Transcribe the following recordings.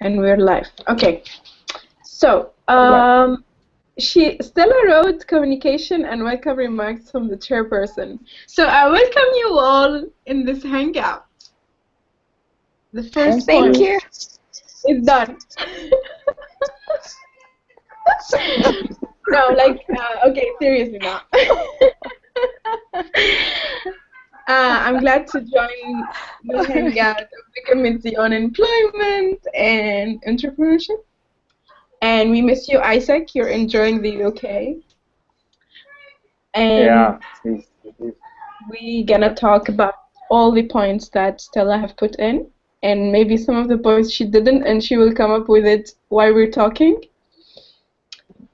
And we're live. Okay. So, Stella wrote communication and welcome remarks from the chairperson. So I welcome you all in this hangout. The first Thank point you. is done. No, like, okay, seriously now. I'm glad to join the hangout of the Committee on Employment and Entrepreneurship. And we miss you, Isaac. You're enjoying the UK. And Yeah, we're gonna talk about all the points that Stella have put in, and maybe some of the points she didn't, and she will come up with it while we're talking.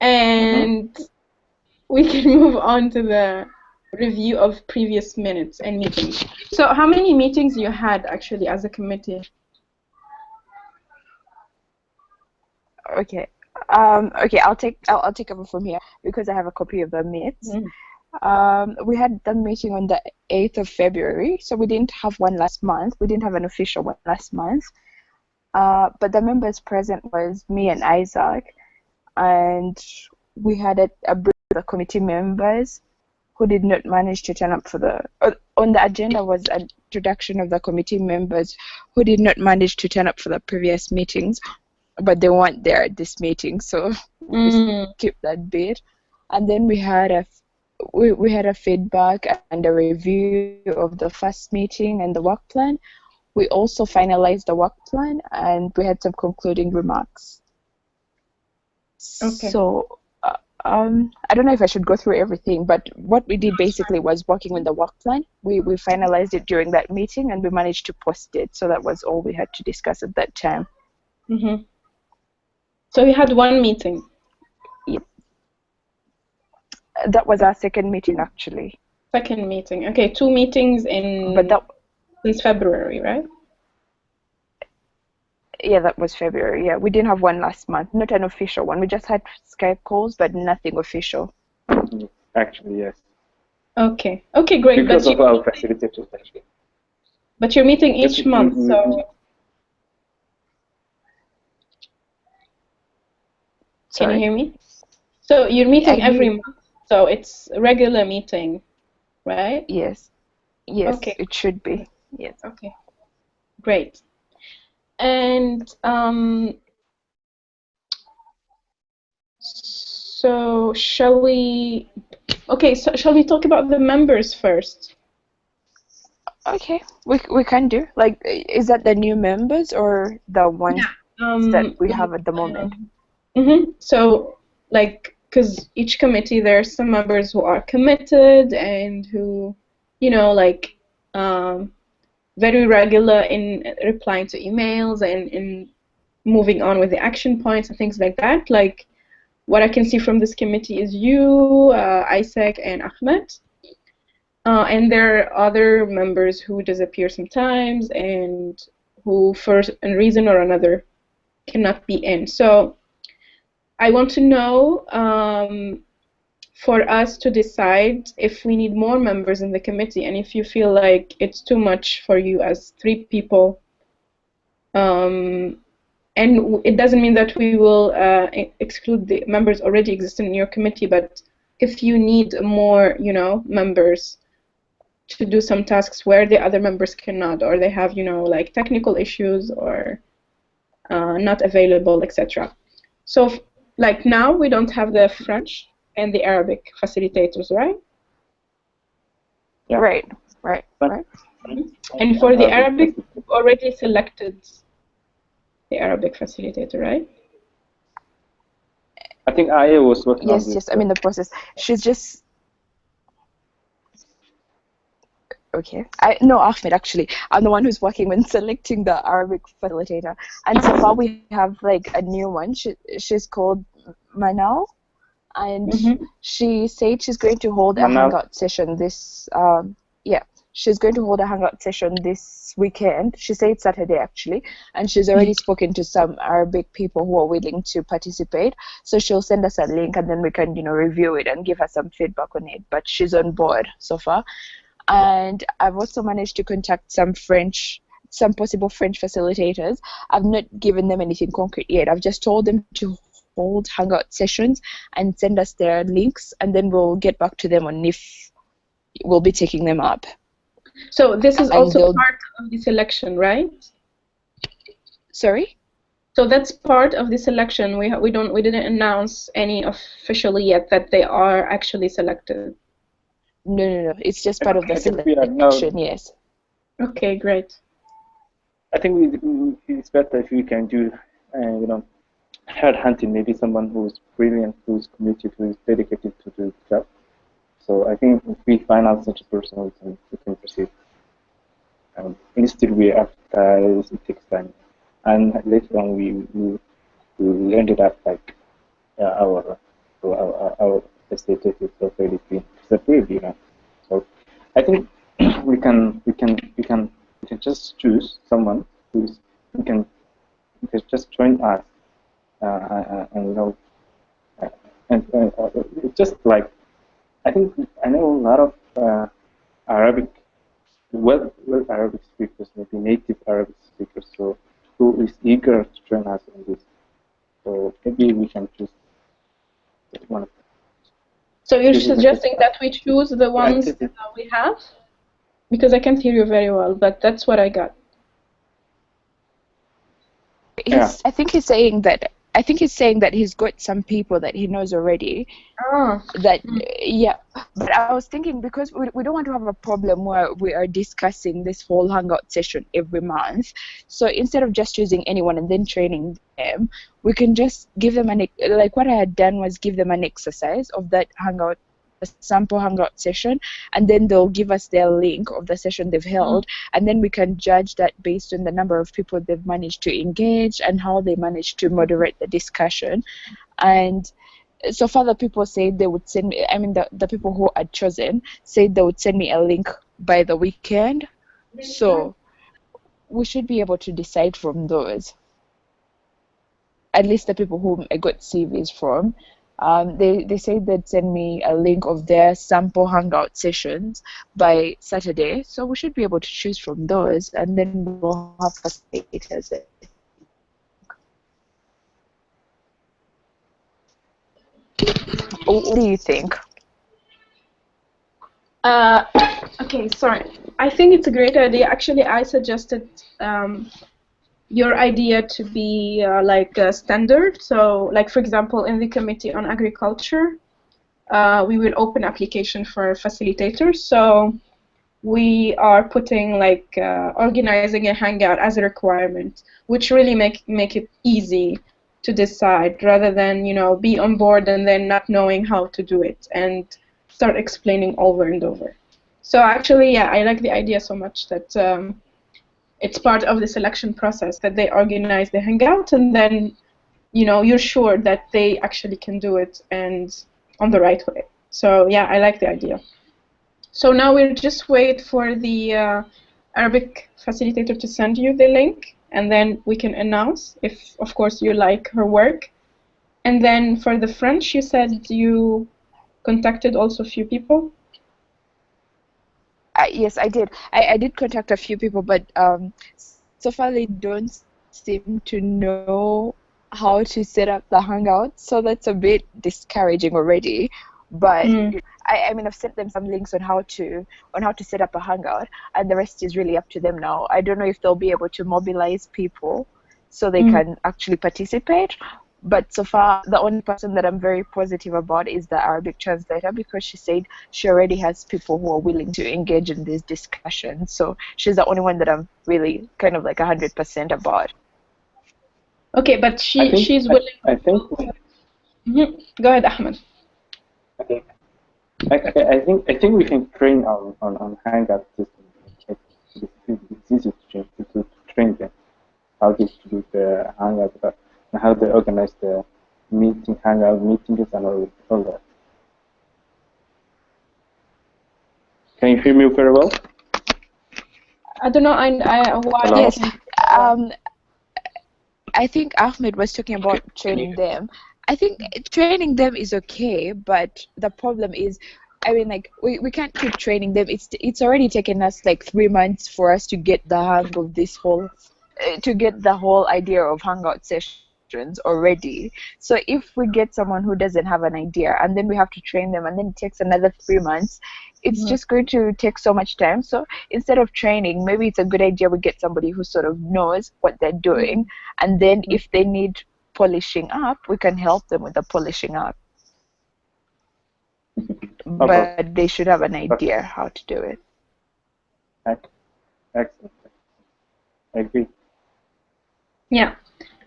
And we can move on to the review of previous minutes and meetings. So how many meetings you had actually as a committee? Okay. I'll take over from here because I have a copy of the minutes. We had the meeting on the 8th of February, so we didn't have one last month. We didn't have an official one last month. But the members present was me and Isaac, and we had a brief of the committee members who did not manage to turn up for the. On the agenda was an introduction of the committee members who did not manage to turn up for the previous meetings, but they weren't there at this meeting, so we skipped that bit. And then we had a feedback and a review of the first meeting and the work plan. We also finalized the work plan and we had some concluding remarks. Okay. So I don't know if I should go through everything, but what we did basically was working on the work plan. We finalized it during that meeting and we managed to post it. So that was all we had to discuss at that time. So we had one meeting. Yep. That was our second meeting, actually. Second meeting. Okay, 2 meetings since February, right? Yeah, that was February. Yeah, we didn't have one last month. Not an official one. We just had Skype calls, but nothing official. Actually, yes. Okay. Okay, great. Because of our facilitators, actually. But you're meeting each month, so. Can you hear me? So you're meeting every month, so it's a regular meeting, right? Yes. Yes, okay. It should be. Yes. Okay. Great. And so shall we talk about the members first? Okay, we can do. Like, is that the new members or the ones that we have at the moment? So, like, because each committee, there are some members who are committed and who, like, very regular in replying to emails and in moving on with the action points and things like that. Like, what I can see from this committee is you, Isaac, and Ahmed. And there are other members who disappear sometimes and who, for a reason or another, cannot be in. So I want to know, for us to decide if we need more members in the committee, and if you feel like it's too much for you as 3 people. And it doesn't mean that we will exclude the members already existing in your committee, but if you need more, members to do some tasks where the other members cannot, or they have, like technical issues or not available, etc. So, like now, we don't have the French and the Arabic facilitators, right? Yeah. Right. And for the Arabic, we've already selected the Arabic facilitator, right? I think Aya was working on this. Yes, I'm in the process. She's just... Okay. No, Ahmed, actually. I'm the one who's working on selecting the Arabic facilitator. And so far we have, like, a new one. She's called Manal. And she said she's going to hold a hangout session this... she's going to hold a hangout session this weekend. She said Saturday, actually. And she's already spoken to some Arabic people who are willing to participate. So she'll send us a link and then we can, review it and give her some feedback on it. But she's on board so far. And I've also managed to contact some French some possible French facilitators. I've not given them anything concrete yet. I've just told them to hold hangout sessions and send us their links, and then we'll get back to them on if we'll be taking them up. So this is also part of the selection, right? Sorry? So that's part of the selection. We didn't announce any officially yet that they are actually selected. No. It's just part of the selection. Yes. Okay, great. I think it's better if we can do, head hunting. Maybe someone who's brilliant, who's committed, who's dedicated to the job. So I think if we find out such a person, we can proceed. Instead, we advertise. It takes time. And later on, we ended up like our facilitators already been separated, So I think we can just choose someone who can just join us, and it's just like I think I know a lot of Arabic, well Arabic speakers, maybe native Arabic speakers, so who is eager to join us in this. So maybe we can choose one of them. So you're suggesting that we choose the ones that we have? Because I can't hear you very well, but that's what I got. I think he's saying that he's got some people that he knows already. Yeah, but I was thinking, because we don't want to have a problem where we are discussing this whole hangout session every month. So instead of just choosing anyone and then training them, we can just give them like what I had done was give them an exercise of that hangout, a sample hangout session, and then they'll give us their link of the session they've held, and then we can judge that based on the number of people they've managed to engage and how they managed to moderate the discussion. And so far the people said they would send me, the people who had chosen said they would send me a link by the weekend. So we should be able to decide from those. At least the people whom I got CVs from. They said they'd send me a link of their sample hangout sessions by Saturday. So we should be able to choose from those, and then we'll have facilitators. What do you think? Okay, sorry. I think it's a great idea. Actually, I suggested your idea to be like a standard. So, like for example, in the Committee on Agriculture, we will open application for facilitators. So we are putting like organizing a hangout as a requirement, which really make it easy to decide, rather than be on board and then not knowing how to do it and start explaining over and over. So actually, yeah, I like the idea so much that it's part of the selection process, that they organize the hangout, and then you're sure that they actually can do it and on the right way. So yeah, I like the idea. So now we'll just wait for the Arabic facilitator to send you the link, and then we can announce if, of course, you like her work. And then for the French, you said you contacted also a few people? Yes, I did. I did contact a few people, but so far they don't seem to know how to set up the hangout, so that's a bit discouraging already. But I've sent them some links on how to set up a hangout, and the rest is really up to them now. I don't know if they'll be able to mobilize people so they can actually participate. But so far, the only person that I'm very positive about is the Arabic translator, because she said she already has people who are willing to engage in this discussion. So she's the only one that I'm really kind of like 100% about. Okay, but she's willing. I think. Go ahead, Ahmed. Okay. I think we can train on hangout system. It's easy to train them how to do the hangout, and how they organize the hangout meetings and all that. Can you hear me very well? I don't know. Yes. I think Ahmed was talking about training them. I think training them is okay, but the problem is I mean, like, we can't keep training them. It's already taken us like 3 months for us to get the hang of this whole, to get the whole idea of hangout sessions already. So if we get someone who doesn't have an idea and then we have to train them and then it takes another 3 months, it's just going to take so much time. So instead of training, maybe it's a good idea we get somebody who sort of knows what they're doing, and then if they need polishing up, we can help them with the polishing up. But they should have an idea how to do it. Excellent. I agree. Yeah,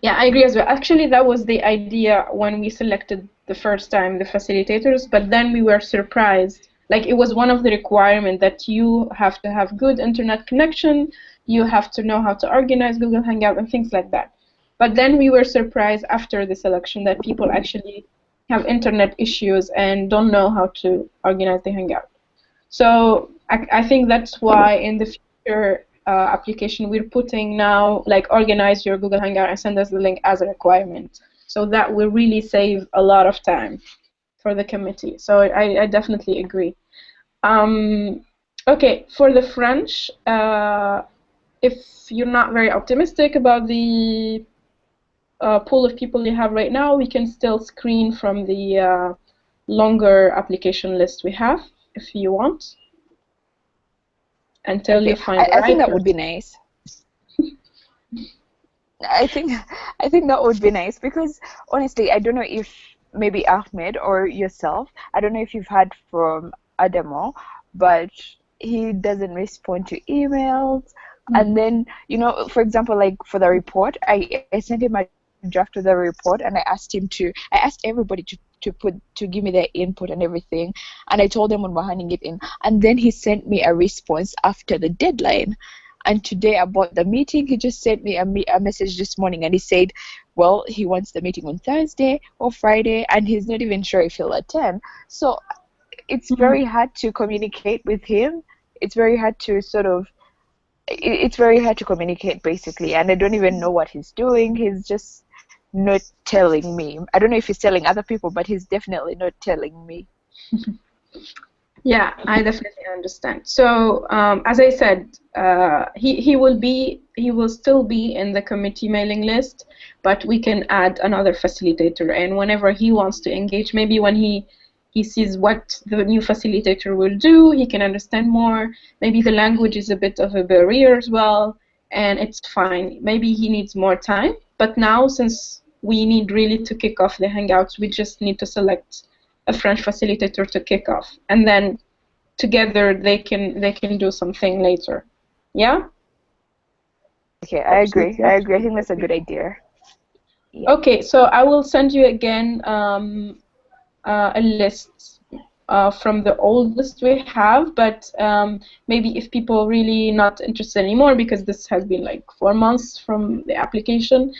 I agree as well. Actually, that was the idea when we selected the first time the facilitators, but then we were surprised. Like, it was one of the requirements that you have to have good internet connection, you have to know how to organize Google Hangout and things like that. But then we were surprised after the selection that people actually have internet issues and don't know how to organize the Hangout. So I think that's why in the future application we're putting now, like, organize your Google Hangout and send us the link as a requirement. So that will really save a lot of time for the committee. So I definitely agree. Okay, for the French, if you're not very optimistic about the pool of people you have right now, we can still screen from the longer application list we have, if you want, until you find the right I think that would be nice. I think that would be nice, because honestly, I don't know if maybe Ahmed or yourself, I don't know if you've heard from Adamo, but he doesn't respond to emails. And then, you know, for example, like for the report, I sent him a draft of the report, and I asked everybody to give me their input and everything, and I told them when we're handing it in, and then he sent me a response after the deadline. And today about the meeting, he just sent me a message this morning, and he said, well, he wants the meeting on Thursday or Friday, and he's not even sure if he'll attend. So it's very hard to communicate with him. It's very hard to communicate, basically, and I don't even know what he's doing. He's just not telling me. I don't know if he's telling other people, but he's definitely not telling me. Yeah, I definitely understand. So as I said, he will still be in the committee mailing list, but we can add another facilitator, and whenever he wants to engage, maybe when he sees what the new facilitator will do, he can understand more. Maybe the language is a bit of a barrier as well, and it's fine. Maybe he needs more time, but now, since we need really to kick off the Hangouts, we just need to select a French facilitator to kick off, and then together they can do something later. Yeah? Okay, I agree. I think that's a good idea. Yeah. Okay, so I will send you again a list from the old list we have, but maybe if people really not interested anymore, because this has been like 4 months from the application,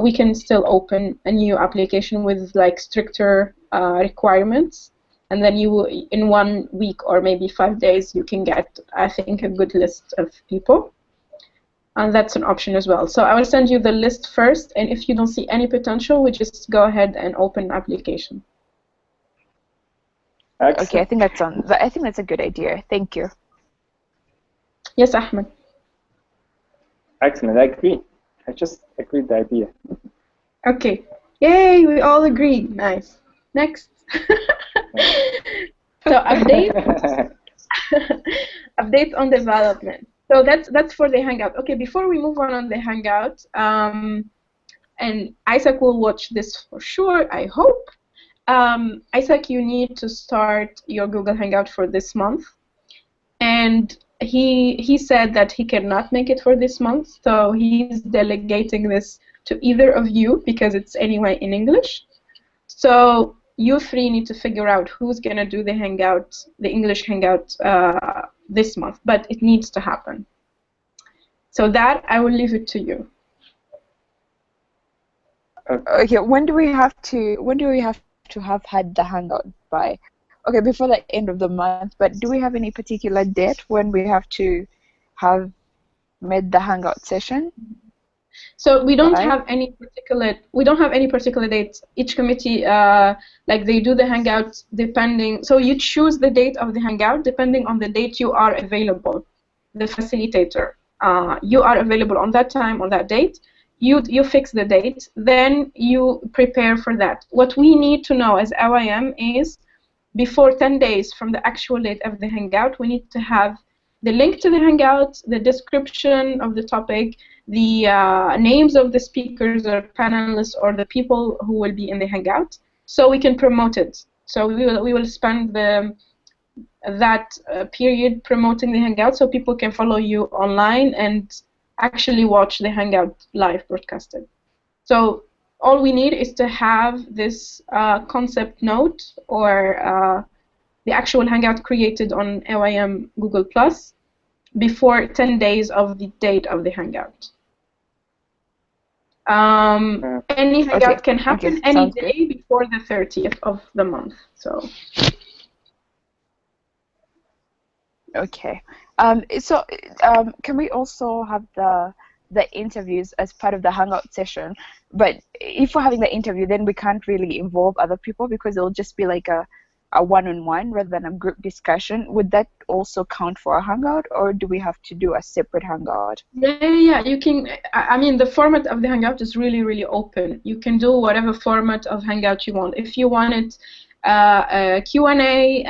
we can still open a new application with like stricter requirements, and then you will, in 1 week or maybe 5 days, you can get, I think, a good list of people. And that's an option as well. So I will send you the list first, and if you don't see any potential, we just go ahead and open application. Excellent. Okay, I think that's a good idea. Thank you. Yes, Ahmed. Excellent. I agree. I just agreed with the idea. Okay. Yay! We all agreed. Nice. Next. So updates on development. So that's for the Hangout. Okay, before we move on the Hangout, and Isaac will watch this for sure, I hope. Isaac, you need to start your Google Hangout for this month, and he said that he cannot make it for this month, so he's delegating this to either of you because it's anyway in English. So you three need to figure out who's gonna do the Hangout, the English Hangout, this month, but it needs to happen. So that I will leave it to you. Okay, when do we have to have had the Hangout by? Okay, before the end of the month, but do we have any particular date when we have to have made the Hangout session? So we don't Right. have any particular dates. Each committee, like they do the hangout depending. So you choose the date of the hangout depending on the date you are available. The facilitator, you are available on that time, on that date. You fix the date, then you prepare for that. What we need to know as OIM is before 10 days from the actual date of the hangout, we need to have the link to the hangout, the description of the topic, the names of the speakers or panelists or the people who will be in the hangout, so we can promote it. So we will spend that period promoting the hangout so people can follow you online and actually watch the hangout live broadcasted. So all we need is to have this concept note or the actual hangout created on OIM Google Plus before 10 days of the date of the hangout. Any hangout can happen any day before the 30th of the month. So. Okay. Can we also have the interviews as part of the hangout session? But if we're having the interview, then we can't really involve other people because it'll just be like a one-on-one rather than a group discussion. Would that also count for a hangout, or do we have to do a separate hangout? Yeah. You can. I mean, the format of the hangout is really, really open. You can do whatever format of hangout you want. If you want it a Q&A,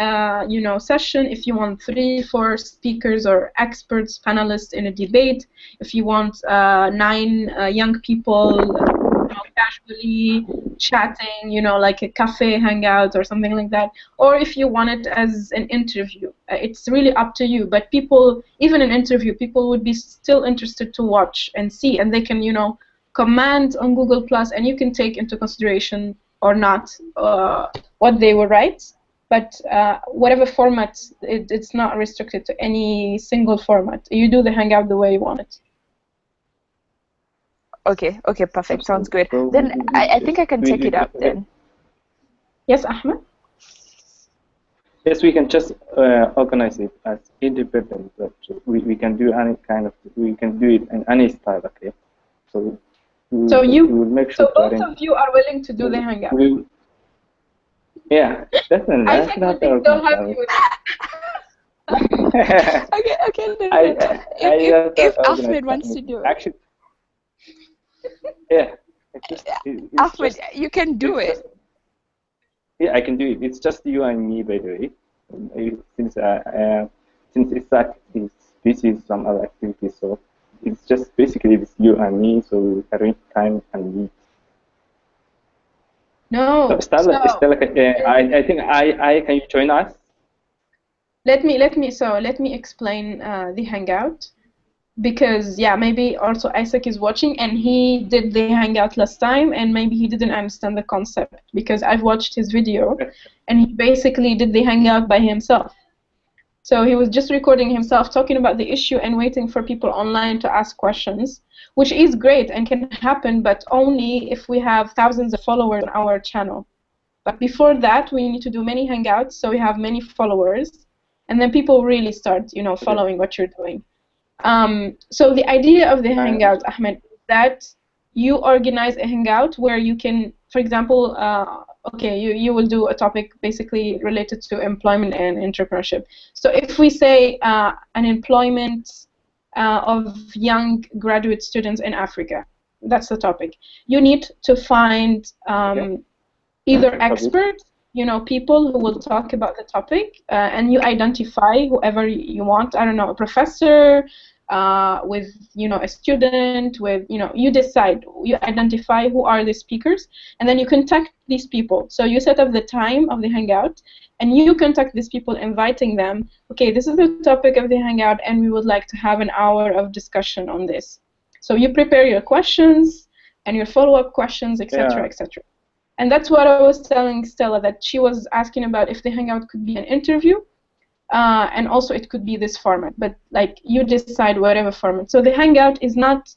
session. If you want 3-4 speakers or experts, panelists in a debate. If you want 9 young people casually chatting, like a cafe hangout or something like that. Or if you want it as an interview, it's really up to you. But people, even an interview, people would be still interested to watch and see, and they can, comment on Google Plus, and you can take into consideration or not what they will write. But whatever format, it's not restricted to any single format. You do the hangout the way you want it. Okay, perfect. Sounds good. Then I think I can take it up then. Yes, Ahmed? Yes, we can just organize it as independent. We can do any we can do it in any style, okay? So we will make sure both of you are willing to do the hangout? Yeah, definitely. I think we'd be so happy with that. Okay. If Ahmed wants to do it. Actually, yeah. Ahmed, you can do it. Yeah, I can do it. It's just you and me, by the way. Since Isaac is busy with some other activities, so it's just basically it's you and me. So we arrange time and meet. No. So Stella, I think can you join us? Let me explain the hangout, because maybe also Isaac is watching and he did the hangout last time and maybe he didn't understand the concept, because I've watched his video and he basically did the hangout by himself. So he was just recording himself talking about the issue and waiting for people online to ask questions, which is great and can happen, but only if we have thousands of followers on our channel. But before that, we need to do many hangouts so we have many followers, and then people really start, following what you're doing. So the idea of the hangout, Ahmed, is that you organize a hangout where you can, for example, you will do a topic basically related to employment and entrepreneurship. So if we say unemployment of young graduate students in Africa, that's the topic. You need to find either experts, people who will talk about the topic, and you identify whoever you want. I don't know, a professor, with a student, with you decide, you identify who are the speakers, and then you contact these people. So you set up the time of the hangout and you contact these people, inviting them, okay, this is the topic of the hangout and we would like to have an hour of discussion on this. So you prepare your questions and your follow-up questions, etc., etc. And that's what I was telling Stella, that she was asking about if the hangout could be an interview. And also it could be this format, but like you decide whatever format. So the hangout is not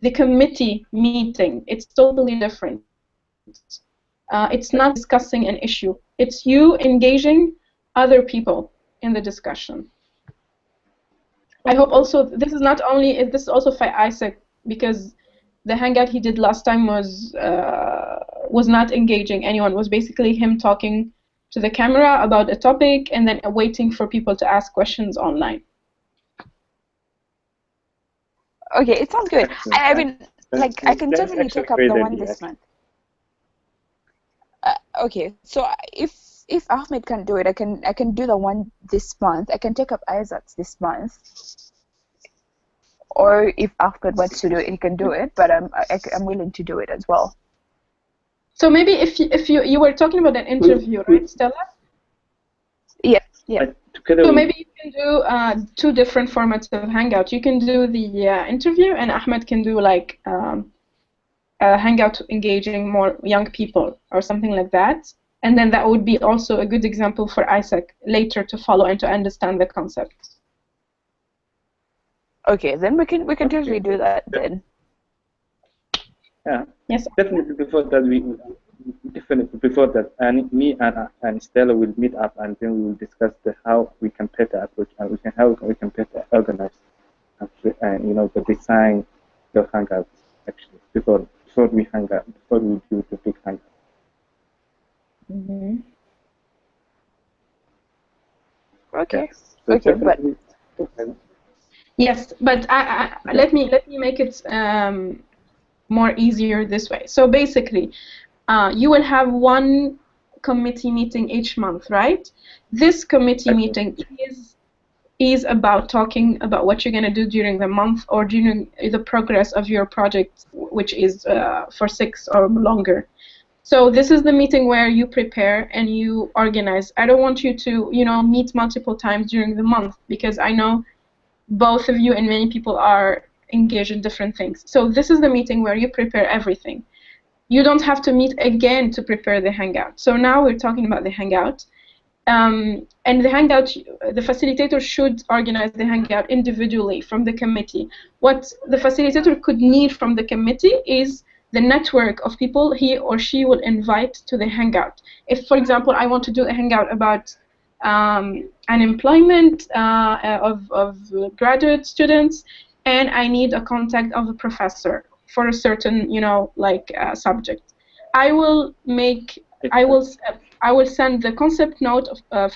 the committee meeting, it's totally different. It's not discussing an issue, it's you engaging other people in the discussion. I hope also this is also for Isaac, because the hangout he did last time was not engaging anyone. It was basically him talking to the camera about a topic and then waiting for people to ask questions online. Okay, it sounds good. I mean, like, I can totally take up the one this month. Okay, so if Ahmed can do it, I can do the one this month. I can take up Isaac's this month. Or if Ahmed wants to do it, he can do it. But I'm willing to do it as well. So maybe if you were talking about an interview, right, Stella? Yeah, yeah. So maybe you can do 2 different formats of Hangout. You can do the interview, and Ahmed can do like a Hangout engaging more young people or something like that. And then that would be also a good example for Isaac later to follow and to understand the concept. Okay, then we can totally do that then. Yeah. Yes. Definitely before that, and me and Stella will meet up, and then we will discuss how we can better approach and how we can better organize and the design the hangouts actually before we do the big hangout. Mm-hmm. Okay. Yes. So okay, definitely. Yes, but let me make it more easier this way. So basically, you will have one committee meeting each month, right? This committee meeting is about talking about what you're going to do during the month or during the progress of your project, which is for 6 or longer. So this is the meeting where you prepare and you organize. I don't want you to, meet multiple times during the month, because I know both of you and many people are engaged in different things. So this is the meeting where you prepare everything. You don't have to meet again to prepare the Hangout. So now we're talking about the Hangout. And the Hangout, the facilitator should organize the Hangout individually from the committee. What the facilitator could need from the committee is the network of people he or she will invite to the Hangout. If, for example, I want to do a Hangout about unemployment of graduate students, and I need a contact of a professor for a certain, subject. I will send the concept note of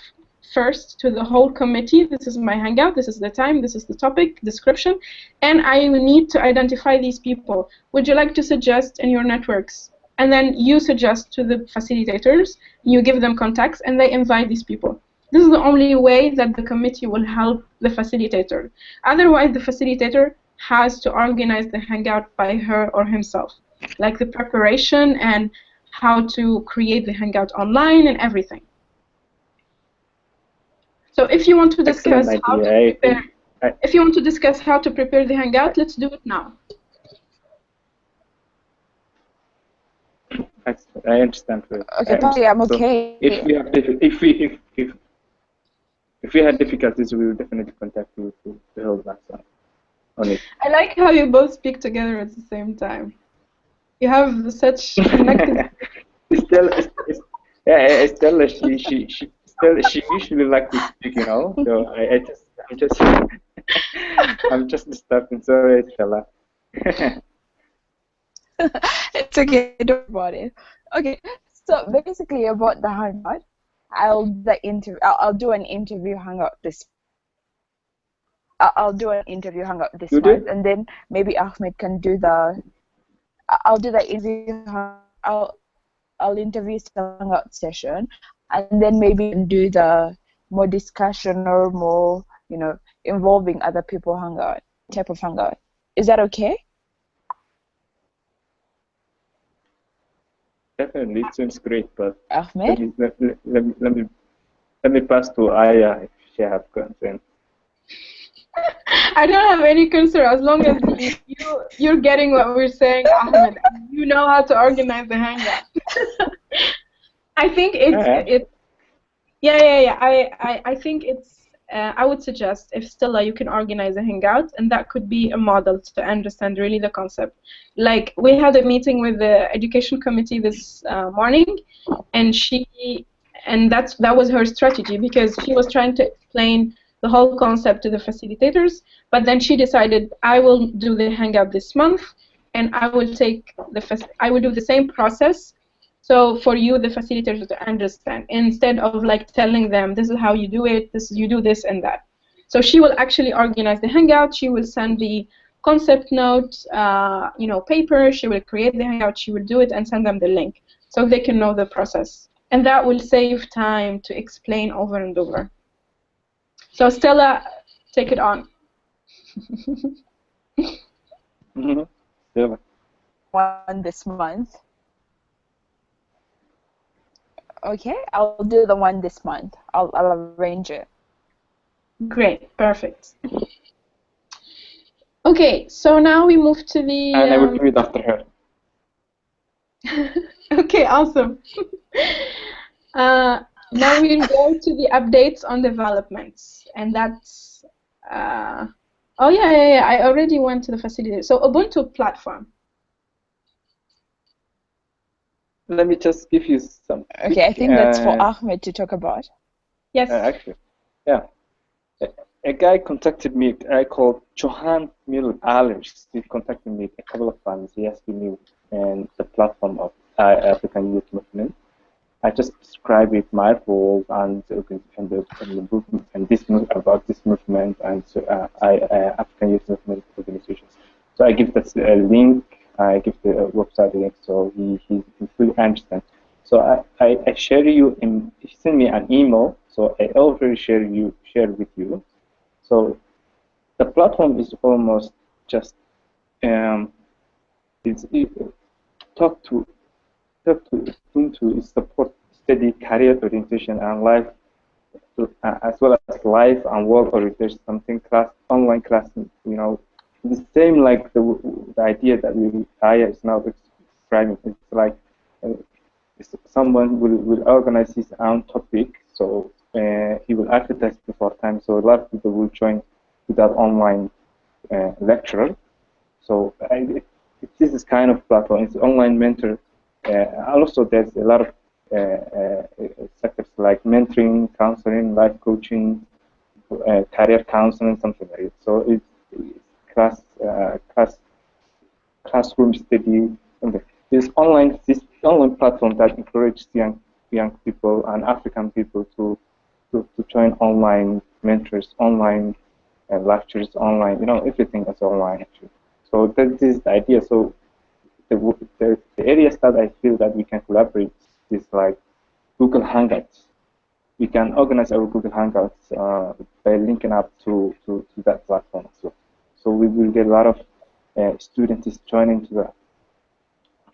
first to the whole committee. This is my Hangout, this is the time, this is the topic, description, and I will need to identify these people. Would you like to suggest in your networks? And then you suggest to the facilitators, you give them contacts, and they invite these people. This is the only way that the committee will help the facilitator. Otherwise, the facilitator has to organize the Hangout by her or himself, like the preparation and how to create the Hangout online and everything. So if you want to discuss how to prepare the Hangout, let's do it now. I understand. Okay, Patty, I'm okay. So if we had difficulties, we will definitely contact you to help us on it. I like how you both speak together at the same time. You have such connected. Stella, she usually like to speak, So I'm just disturbing. Sorry, Stella. It's okay, don't worry about it. Okay, so basically about the Hangout, I'll do an interview Hangout this. I'll do an interview Hangout this month, and then maybe Ahmed can do the. I'll do the interview. I'll interview the Hangout session, and then maybe do the more discussion or more, involving other people type of Hangout. Is that okay? Definitely, it seems great, but Ahmed? let me pass to Aya if she has concern. I don't have any concern as long as you're getting what we're saying, Ahmed. You know how to organize the Hangout. I think I think it's. I would suggest, if Stella, you can organize a Hangout, and that could be a model to understand really the concept. Like, we had a meeting with the education committee this morning, and that was her strategy, because she was trying to explain the whole concept to the facilitators, but then she decided, I will do the Hangout this month, and I will do the same process. So for you, the facilitator, to understand, instead of like telling them this is how you do it, you do this and that. So she will actually organize the hangout. She will send the concept note, paper. She will create the hangout. She will do it and send them the link so they can know the process. And that will save time to explain over and over. So Stella, take it on. Stella. One this month. Okay, I'll do the one this month. I'll arrange it. Great, perfect. Okay, so now we move to the... And I will do it after her. Okay, awesome. Now we'll go to the updates on developments, and that's... oh, yeah, I already went to the facility. So Ubuntu platform. Let me just give you some... Okay, I think that's for Ahmed to talk about. Yes. Actually, yeah. A guy contacted me, a guy called Johan Miller-Allers. He contacted me a couple of times. He asked me and the platform of African Youth Movement. I just describe it, my role and the movement, and about this movement and African Youth Movement organizations. So I give that a link. I give the website link, so he fully understands. So I share you he sent me an email, so I already share with you. So the platform is almost just talk to support steady career orientation and life, as well as life and work orientation, something online class, the same like the idea that Aya is now describing. It's like someone will organize his own topic, so he will advertise before time, so a lot of people will join to that online lecturer. So this is kind of platform. It's online mentor. Also, there's a lot of sectors like mentoring, counseling, life coaching, career counseling, something like it. So it's classroom study. This online platform that encourages young people and African people to join online mentors, online lectures, online. Everything is online actually. So that is the idea. So the areas that I feel that we can collaborate is like Google Hangouts. We can organize our Google Hangouts by linking up to that platform as well. So we will get a lot of students joining to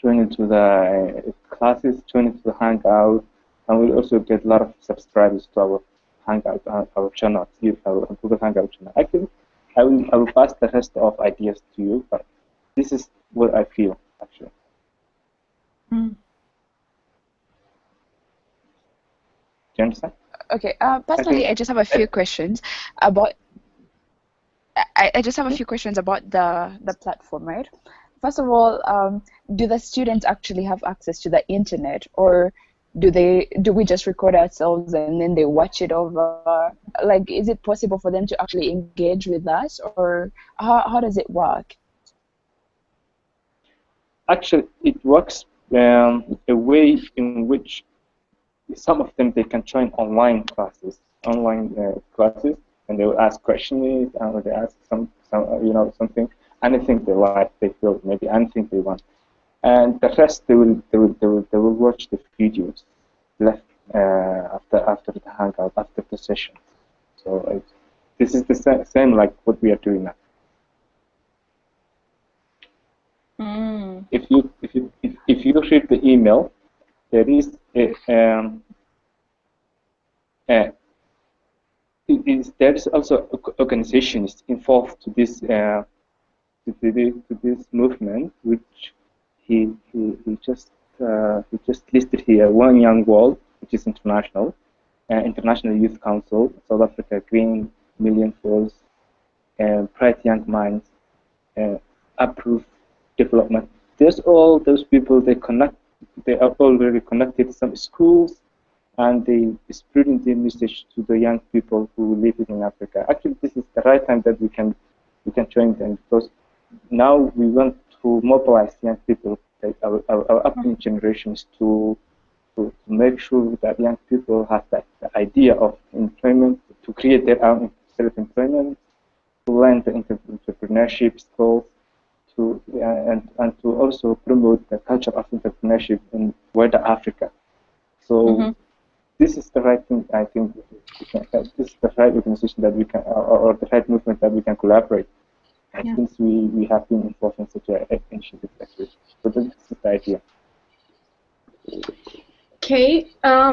the classes, joining to the Hangout, and we'll also get a lot of subscribers to our Hangout, our channel, our Google Hangout channel. Actually, I will pass the rest of ideas to you, but this is what I feel actually. Mm. Do you understand? Okay. Personally, I just have a few questions about. I just have a few questions about the platform, right? First of all, do the students actually have access to the internet, or do we just record ourselves and then they watch it over? Like, is it possible for them to actually engage with us, or how does it work? Actually, it works a way in which some of them they can join online classes, and they will ask questions and they ask something, anything they like, they feel maybe anything they want, and the rest they will watch the videos left after the hangout, after the session. So this is the same like what we are doing now. Mm. If you read the email, there is there is also organizations involved to this movement, which he just listed here. One Young World, which is international, International Youth Council, South Africa, Green Million Force, Bright Young Minds, Approved Development. There's all those people. They are already connected. Some schools, and they spreading the message to the young people who live in Africa. Actually, this is the right time that we can join them, because now we want to to mobilize young people, like our upcoming generations, to make sure that young people have that the idea of employment, to create their own self-employment, to learn the entrepreneurship skills, and to also promote the culture of entrepreneurship in wider Africa. So this is the right thing. I think this is the right organization that we can, or the right movement that we can collaborate. Since we have been involved in such an initiative, actually. So this is the idea. Okay.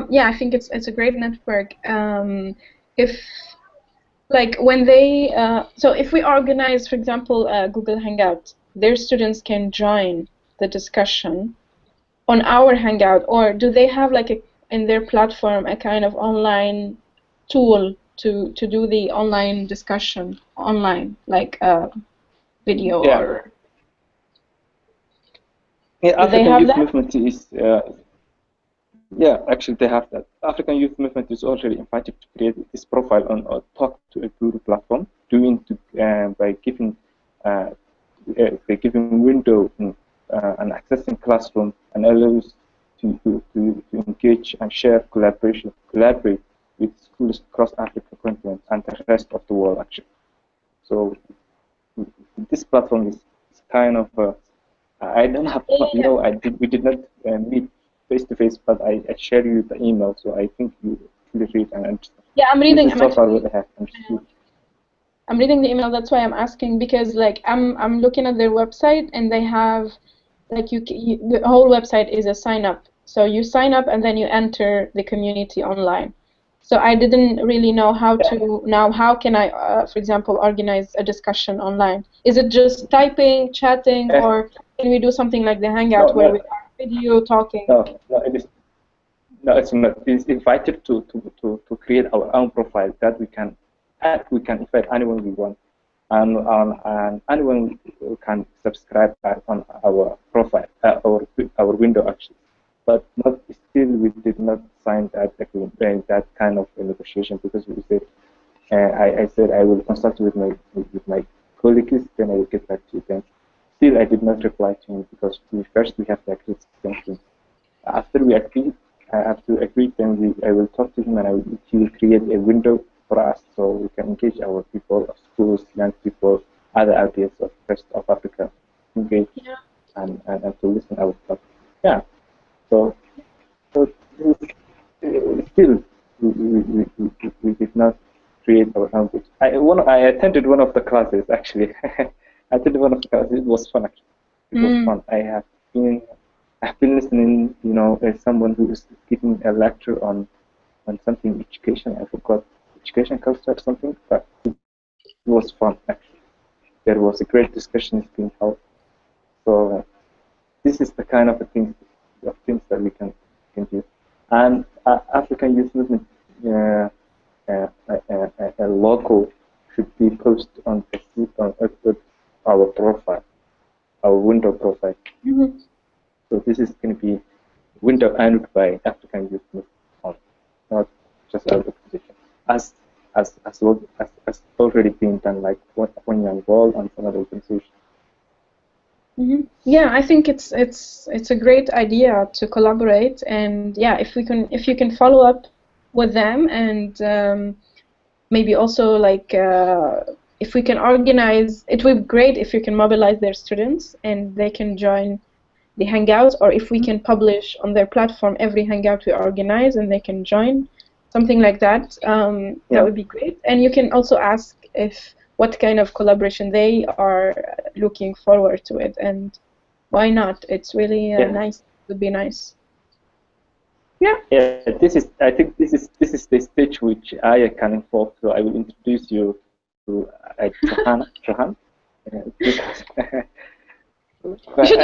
Yeah, I think it's a great network. If like when they so if we organize, for example, Google Hangout, their students can join the discussion on our Hangout, or do they have like in their platform a kind of online tool to do the online discussion online, like video or? Yeah, African Youth Movement is yeah, actually they have that. African Youth Movement is already invited to create this profile on or talk to a Guru platform, by giving window and accessing classroom, and allows to engage and share collaborate with schools across Africa continent and the rest of the world, actually. So this platform is kind of I don't have, we did not meet face to face, but I shared you the email, so I think you really read and understand. Yeah, I'm reading. So far what I have understood. I'm reading the email. That's why I'm asking, because like I'm looking at their website, and they have like the whole website is a sign up. So you sign up and then you enter the community online. So I didn't really know how to now. How can I, for example, organize a discussion online? Is it just typing, chatting, or can we do something like the Hangout where we have video talking? No, it is. No, it's not. It's invited to create our own profile that we can invite anyone we want, and anyone can subscribe on our profile, our window actually. But we did not sign that agreement, that kind of negotiation, because we said, I said I will consult with my colleagues, then I will get back to you. Then still I did not reply to him, because first we have to agree something. After we agree, then I will talk to him, and he will create a window for us, so we can engage our people, schools, young people, other audience of the rest of Africa, engage and to listen our talk. Yeah. So still we did not create our language. I attended one of the classes actually. I attended one of the classes. It was fun actually. It was fun. I've been listening, as someone who is giving a lecture on something education. I forgot education culture or something, but it was fun actually. There was a great discussion being held. So this is the kind of things that we can do. And African Youth Movement, a logo should be posted on our profile, our window profile. So this is going to be window owned by African Youth Movement, not just our organization, as already been done, like One Young World and some other organizations. Yeah, I think it's a great idea to collaborate, and yeah, if you can follow up with them, and maybe also like if we can organize, it would be great if you can mobilize their students and they can join the Hangouts, or if we can publish on their platform every Hangout we organize and they can join, something like that. That would be great. And you can also ask what kind of collaboration they are looking forward to it, and why not? It's really nice. It would be nice. Yeah. Yeah. I think this is the stage which I can involve. So I will introduce you to Johan. You should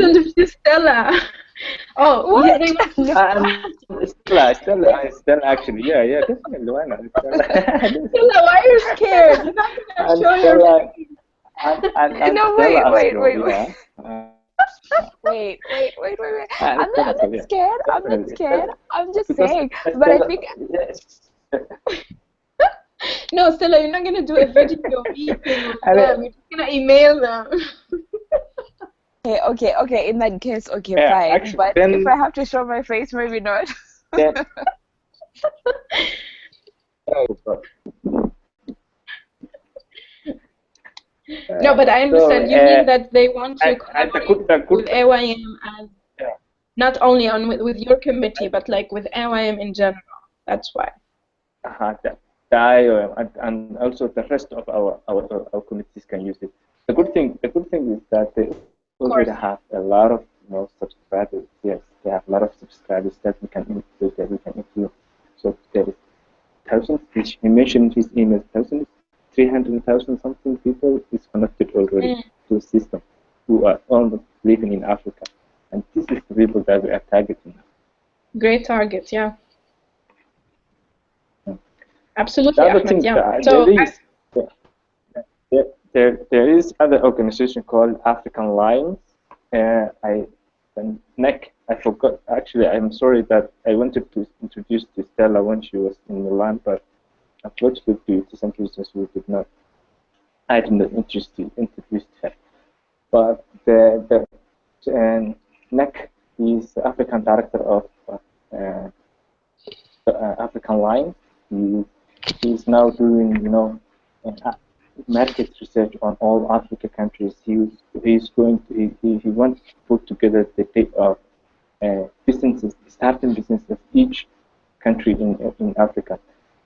introduce Stella. Oh, what? Stella, actually, yeah, definitely. Why not? Stella, why are you scared? You're not gonna show your face. No, wait. Wait. I'm not scared. I'm just saying. But I think. No, Stella, you're not gonna do a video meeting with them. You're just gonna email them. Okay. In that case, okay, Yeah, fine. actually, But then, if I have to show my face, maybe not. then oh, God. No, but I So, understand. You mean that they want to and collaborate the with good, AYM as yeah, not only on with your committee, but like with AYM in general. That's why. the IOM and also the rest of our committees can use it. The good thing is that they Of course. already have a lot of subscribers. Yes, they have a lot of subscribers that we can include, that we can include. So there is thousands, which he mentioned in his email, thousands, 300,000 something people is connected already Mm. to the system who are almost living in Africa. And this is the people that we are targeting. Great target. Yeah. The Absolutely, other Ahmed. thing Yeah. that So there is other organization called African Lions. I and NEC. I forgot. Actually, I'm sorry that I wanted to introduce to Stella when she was in Milan, but unfortunately, due to some reasons, we did not. I did not introduce her. But the NEC is the African director of uh, African Lions. He is now doing, market research on all Africa countries. He's going to he wants to put together the data of businesses, starting businesses of each country in Africa.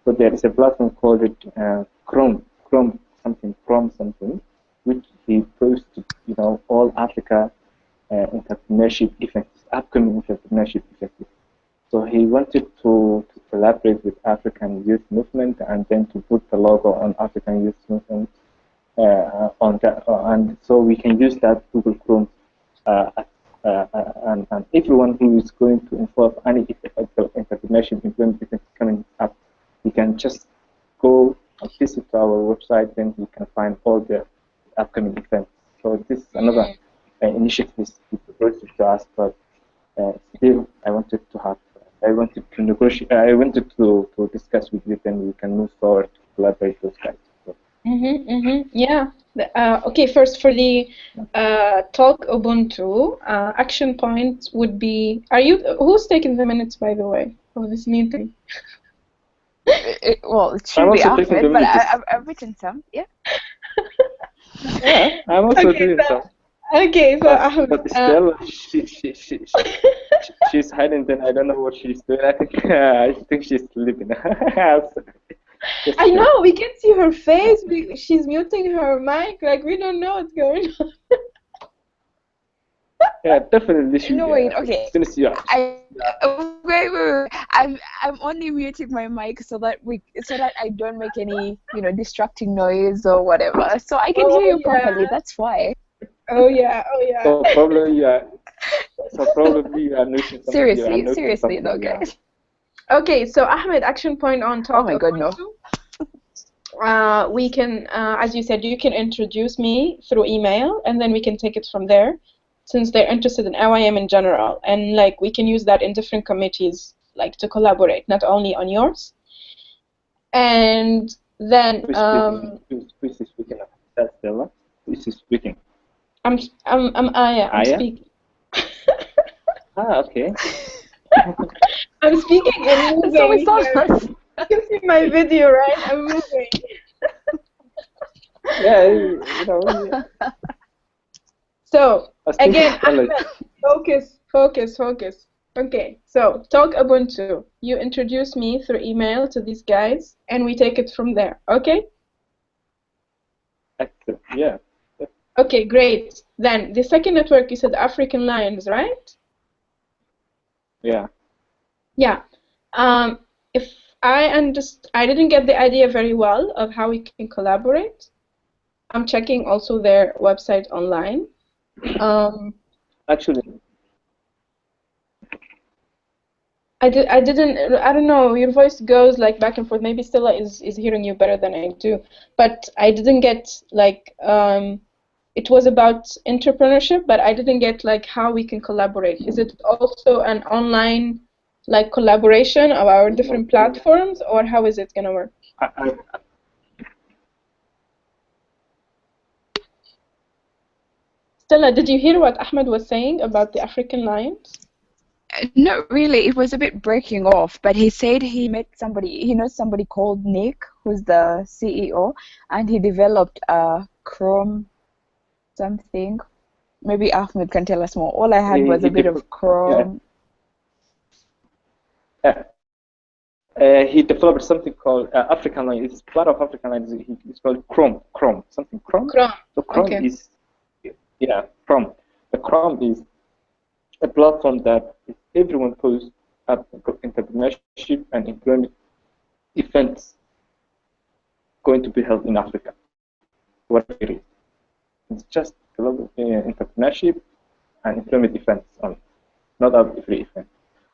So there is a platform called Chrome something, which he posts, all Africa entrepreneurship events, upcoming entrepreneurship events. So he wanted to collaborate with African Youth Movement and then to put the logo on African Youth Movement on that, and so we can use that Google Chrome, and everyone who is going to involve any entrepreneurship implementation coming up, you can just go and visit our website, then you can find all the upcoming events. So this is another initiative we proposed to us, but still, I wanted to negotiate. I wanted to discuss with you, then we can move forward to collaborate those guys. So, Yeah. Okay. First, for the talk Ubuntu action points would be. Who's taking the minutes, by the way, of this meeting? Well, it I'm should be also taking the Ahmed, but minutes. I've written some. Yeah. Yeah, I'm also Okay. doing some. Okay. So Ahmed. But still, she's hiding. Then I don't know what she's doing. I think she's sleeping. Just I kidding. know we can see her face. She's muting her mic. Like we don't know what's going on. Yeah, definitely she. No, wait. Okay. As soon as you are. Wait. I'm only muting my mic so that I don't make any distracting noise or whatever. So I can hear Oh you yeah. properly. That's why. Oh yeah. Oh yeah. So probably you are. So probably you are noting something. You are noting Seriously though, something. Yeah. guys. Okay. So Ahmed, action point on Oh talk my God, no. Ubuntu. We can, as you said, you can introduce me through email, and then we can take it from there, since they're interested in AYM in general, and like we can use that in different committees, like to collaborate, not only on yours. And then Who is speaking? Who is speaking? That's Stella. Who is speaking? I'm Aya? speaking. Okay. I'm speaking and moving So we saw here. us. You can see my video, right? I'm moving. Yeah, you know. So I was thinking again, Stella. Ahmed, focus. Okay, so talk Ubuntu. You introduce me through email to these guys, and we take it from there. Okay? Excellent. Yeah. Okay, great. Then the second network, you said African Lions, right? Yeah. Yeah. If I didn't get the idea very well of how we can collaborate. I'm checking also their website online. Actually, I don't know, your voice goes like back and forth. Maybe Stella is hearing you better than I do. But I didn't get like it was about entrepreneurship, but I didn't get like how we can collaborate. Is it also an online like collaboration of our different platforms, or how is it gonna work? I, Stella, did you hear what Ahmed was saying about the African lions? Not really. It was a bit breaking off, but he said he met somebody. He knows somebody called Nick, who's the CEO, and he developed a Chrome something. Maybe Ahmed can tell us more. All I had was a bit of Chrome. Yeah. He developed something called African Line. It's part of African Line. It's called Chrome. Something Chrome. So Chrome is, yeah, Chrome. The Chrome is a platform that everyone posts up entrepreneurship and employment events going to be held in Africa. Whatever it is. It's just entrepreneurship and employment events only, not every event.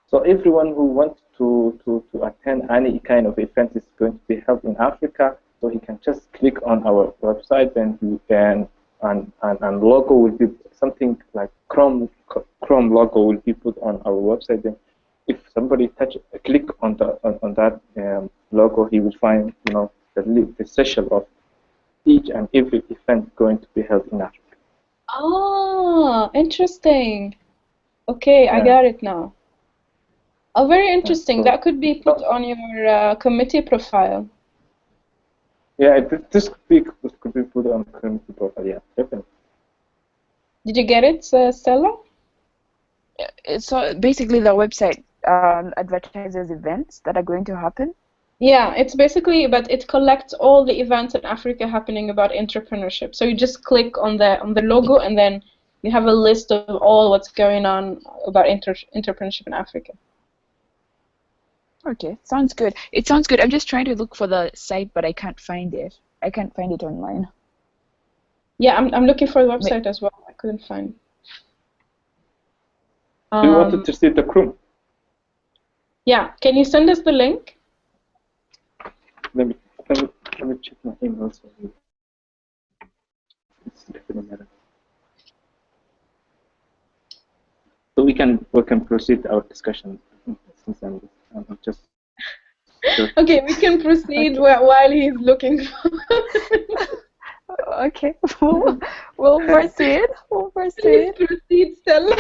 So everyone who wants to attend any kind of event is going to be held in Africa, so he can just click on our website and he can and logo will be something like Chrome logo will be put on our website. Then if somebody click on that logo, he will find the session of each and every event going to be held in Africa. Oh, interesting. Okay, I got it now. Oh, very interesting. That could be put on your committee profile. Yeah, this could be put on committee profile. Yeah, definitely. Did you get it, Stella? So basically, the website advertises events that are going to happen. Yeah, it's basically, but it collects all the events in Africa happening about entrepreneurship. So you just click on the logo, and then you have a list of all what's going on about entrepreneurship in Africa. Okay, sounds good. It sounds good. I'm just trying to look for the site, but I can't find it. I can't find it online. Yeah, I'm looking for the website as well. I couldn't find it. Do you want to see the Chrome? Yeah, can you send us the link? Let me check my emails. It's definitely matter. So we can proceed our discussion since I'm just. Okay, we can proceed while he's looking. Okay, we'll proceed. We'll proceed. Please proceed, Stella.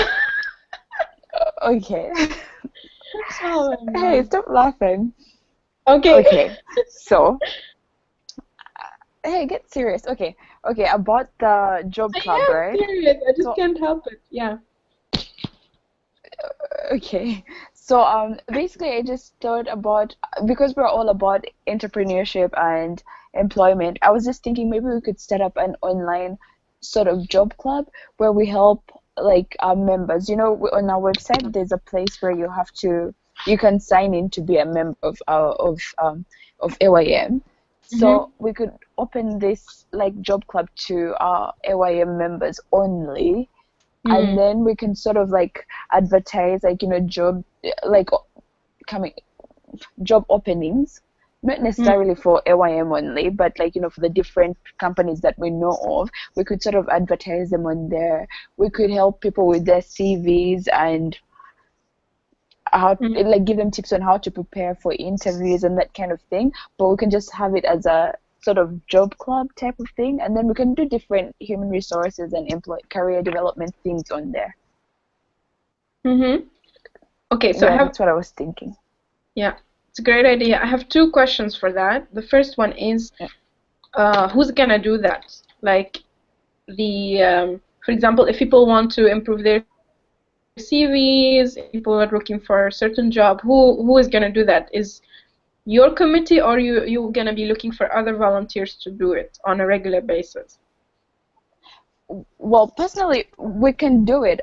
Okay. Oh, hey, stop laughing. Okay. Okay. So, hey, get serious. Okay. About the job club, right? I'm serious. I just can't help it. Yeah. Okay. So basically I just thought about, because we're all about entrepreneurship and employment, I was just thinking maybe we could set up an online sort of job club where we help like our members. You know, on our website there's a place where you can sign in to be a member of AYM. So we could open this like job club to our AYM members only. And then we can sort of like advertise like job openings, not necessarily for AYM only, but like for the different companies that we know of. We could sort of advertise them on there. We could help people with their CVs and how like give them tips on how to prepare for interviews and that kind of thing. But we can just have it as a sort of job club type of thing, and then we can do different human resources and career development things on there. Okay, so that's what I was thinking. Yeah, it's a great idea. I have two questions for that. The first one is, who's gonna do that? Like, for example, if people want to improve their CVs, if people are looking for a certain job, who is gonna do that? Is your committee, or you gonna be looking for other volunteers to do it on a regular basis? Well, personally, we can do it.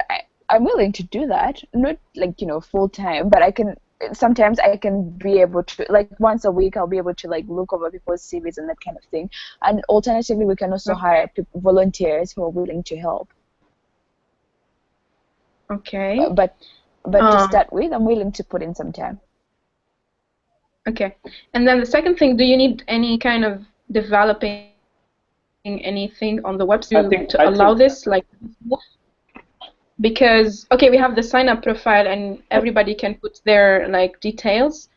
I'm willing to do that, not like full time, but sometimes I can be able to, like once a week I'll be able to like look over people's CVs and that kind of thing. And alternatively, we can also hire volunteers who are willing to help. Okay. But to start with, I'm willing to put in some time. Okay. And then the second thing, do you need any kind of developing anything on the website to allow this? Like, because, okay, we have the sign-up profile and everybody can put their like details.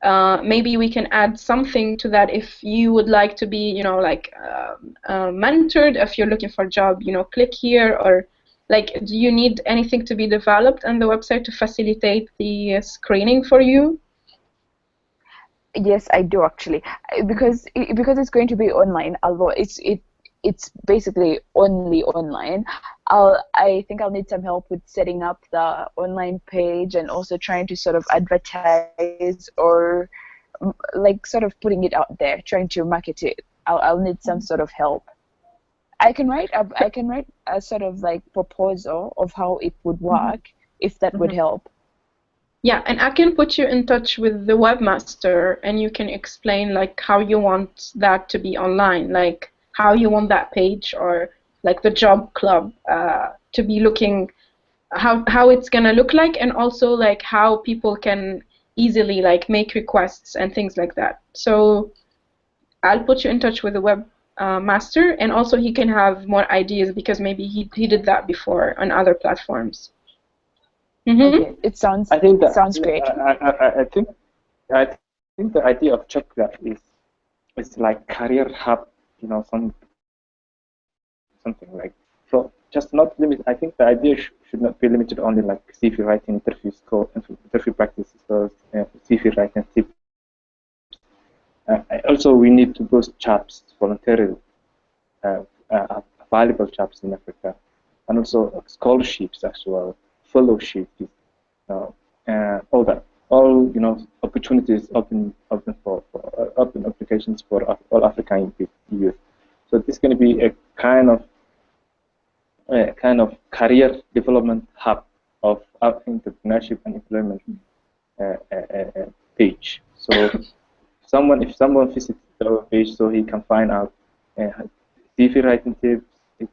maybe we can add something to that if you would like to be, like mentored. If you're looking for a job, click here. Or like, do you need anything to be developed on the website to facilitate the screening for you? Yes, I do actually, because it's going to be online. Although it's basically only online. I think I'll need some help with setting up the online page and also trying to sort of advertise or like sort of putting it out there, trying to market it. I'll need some sort of help. I can write a sort of like proposal of how it would work, if that would help. Yeah, and I can put you in touch with the webmaster, and you can explain like how you want that to be online, like how you want that page or like the job club to be looking, how it's gonna look like, and also like how people can easily like make requests and things like that. So I'll put you in touch with the web master, and also he can have more ideas because maybe he did that before on other platforms. Okay, it sounds. I think that sounds great. I think the idea of job club is like career hub, something like. So just not limit. I think the idea should not be limited only like CV writing, interview score, interview practice scores, CV writing tips. Also, we need to boost jobs voluntarily, valuable jobs in Africa, and also scholarships as well, fellowships, all that, all opportunities open for open applications for all African youth. So this is going to be a kind of career development hub of entrepreneurship and employment page. So if someone visits our page, so he can find out CV writing tips,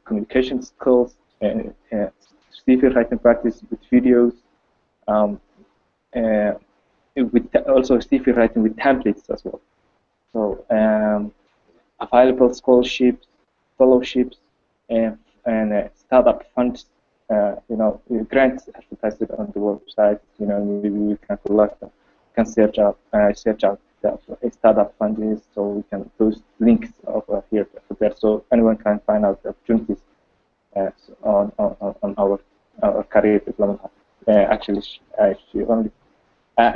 communication skills, CV writing practice with videos, with also CV writing with templates as well. So available scholarships, fellowships, and startup funds. Grants advertised on the website. Maybe we can collect, can search out the startup funding, so we can post links over here there, so anyone can find out the opportunities on our career development. Actually, she only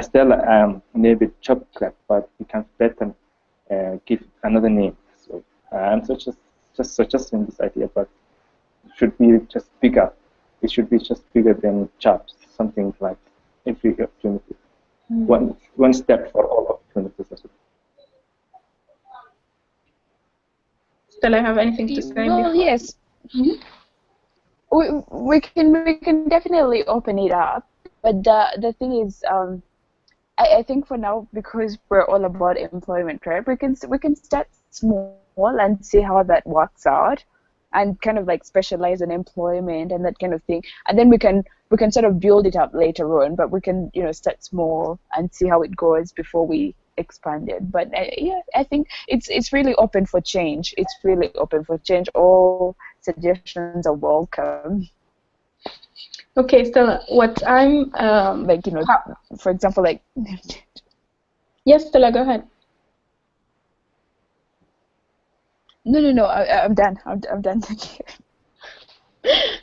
still maybe job club, but we can better give another name. So I'm just suggesting this idea, but it should be just bigger. It should be just bigger than jobs. Something like every opportunity. One step for all opportunities as well. Still, I have anything to say? Well, yes. We can definitely open it up, but the thing is, I think for now, because we're all about employment, right? We can start small and see how that works out, and kind of like specialize in employment and that kind of thing, and then we can sort of build it up later on. But we can start small and see how it goes before we expand it. But yeah, I think it's really open for change. It's really open for change. All suggestions are welcome. Okay, Stella, what I'm like for example, like yes, Stella, go ahead. No, I'm done. I'm done. Thank you.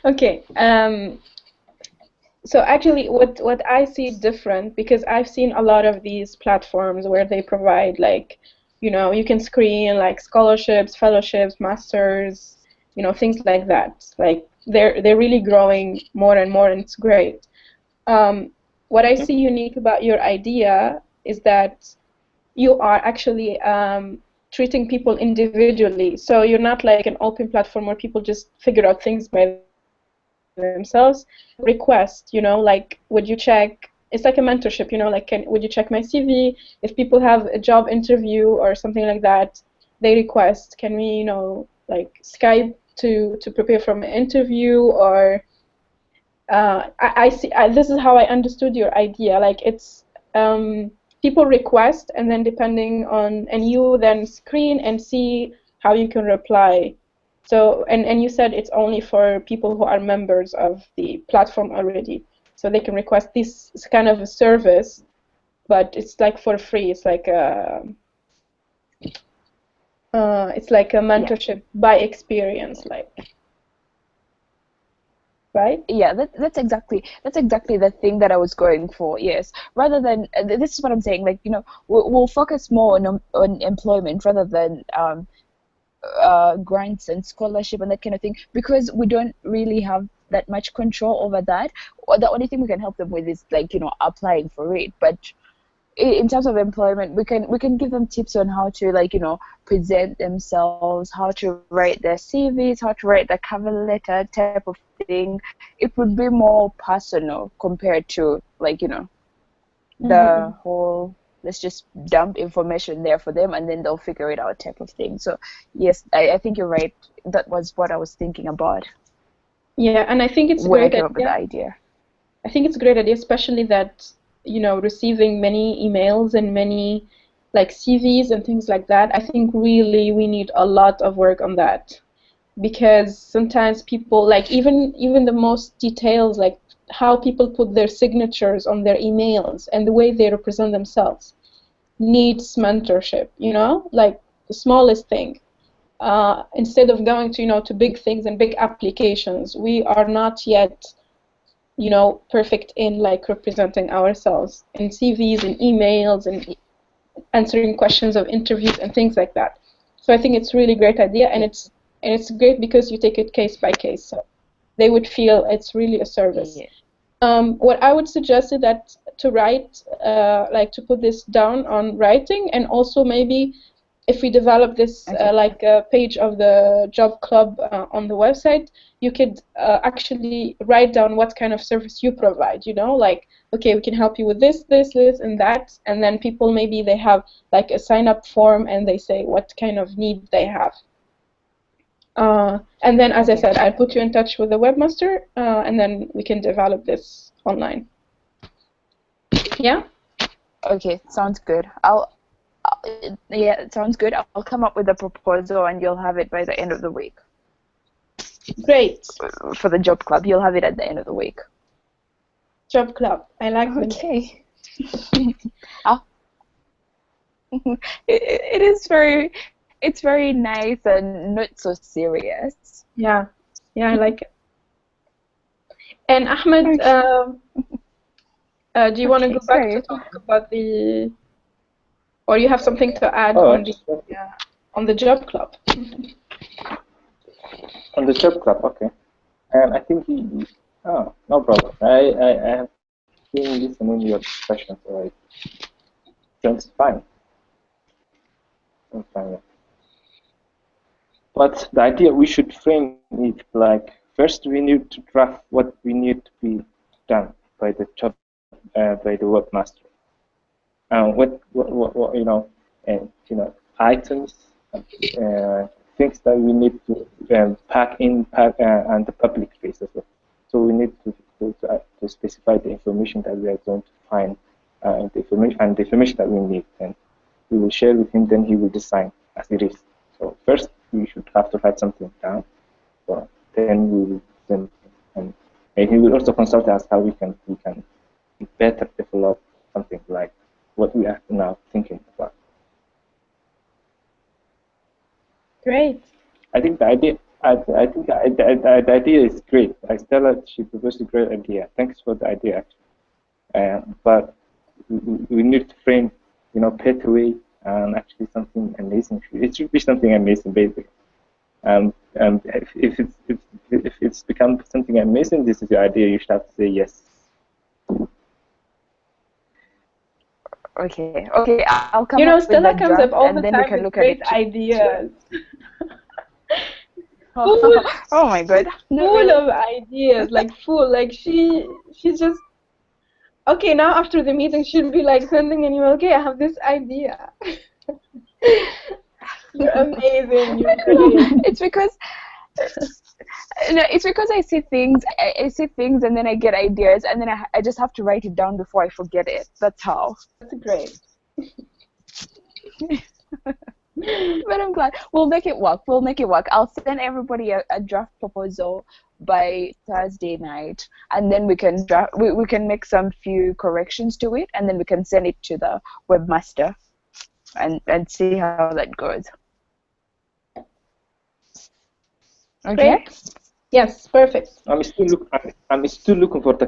Okay. So actually, what I see different, because I've seen a lot of these platforms where they provide like, you can screen like scholarships, fellowships, masters, things like that. Like they're really growing more and more, and it's great. What I see unique about your idea is that you are actually treating people individually. So you're not like an open platform where people just figure out things by themselves. Request, like, would you check? It's like a mentorship, like, would you check my CV? If people have a job interview or something like that, they request, can we, like Skype to prepare for an interview? Or I see. This is how I understood your idea. Like it's people request, and then depending on, and you then screen and see how you can reply. So and you said it's only for people who are members of the platform already, so they can request this kind of a service but it's like for free. It's like a mentorship by experience, like, right? Yeah, that's exactly the thing that I was going for. Yes, rather than this is what I'm saying. Like, you know, we'll focus more on employment rather than grants and scholarship and that kind of thing, because we don't really have that much control over that. Or the only thing we can help them with is, like, you know, applying for it. But in terms of employment, we can give them tips on how to, like, you know, present themselves, how to write their CVs, how to write the cover letter type of thing. It would be more personal compared to, like, you know, the whole let's just dump information there for them and then they'll figure it out type of thing. So yes, I think you're right. That was what I was thinking about Yeah, and I think it's a when I great came up with the idea. idea. I think it's a great idea, especially that, you know, receiving many emails and many like CVs and things like that. I think really we need a lot of work on that, because sometimes people, like, even the most details, like how people put their signatures on their emails and the way they represent themselves, needs mentorship, you know, like the smallest thing. Instead of going to, you know, to big things and big applications, we are not yet, you know, perfect in like representing ourselves in CVs and emails and answering questions of interviews and things like that. So I think it's really great idea, and it's great because you take it case by case. So they would feel it's really a service. Yeah. What I would suggest is that to write, like to put this down on writing, and also maybe if we develop this Okay. like a page of the job club on the website, you could actually write down what kind of service you provide, you know, like, okay, we can help you with this, this, this, and that, and then people, maybe they have like a sign-up form and they say what kind of need they have. And then, as I Okay. said, I'll put you in touch with the webmaster, and then we can develop this online. Yeah? Okay, sounds good. Yeah, it sounds good. I'll come up with a proposal and you'll have it by the end of the week. Great. For the job club, you'll have it at the end of the week. Job club. I like the name. Okay. It is very, it's very nice and not so serious. Yeah. Yeah, I like it. And Ahmed, do you want to go back to talk about the, or you have something to add on the job club? On the job club, okay. And I think no problem. I have been listening to your discussion, so it's fine. It's fine. But the idea, we should frame it like, first we need to draft what we need to be done by the job, by the webmaster. What you know, and items, things that we need to pack on the public space as well. So we need to specify the information that we are going to find, and the information that we need, and we will share with him. Then he will design as it is. So first, we should have to write something down. So then we will send, and he will also consult us how we can better develop something like what we are now thinking about. Great. I think the idea. I think the idea is great. Stella, she proposed a great idea. Thanks for the idea. But we need to frame, pathway and actually something amazing. It should be something amazing, basically. If it's become something amazing, this is your idea. You should have to say yes. Okay, I'll come up with Stella the comes draft, up all and the then time we can with look great at it. ideas. Oh my god. Full of ideas, like full, like she's just, okay, now after the meeting she'll be like sending an email, okay, I have this idea. You're amazing, you're great. It's because I see things, and then I get ideas, and then I just have to write it down before I forget it. That's how. That's great. But I'm glad we'll make it work. I'll send everybody a draft proposal by Thursday night, and then we can we can make some few corrections to it, and then we can send it to the webmaster and see how that goes. Okay. Great. Yes, perfect. I'm still looking for the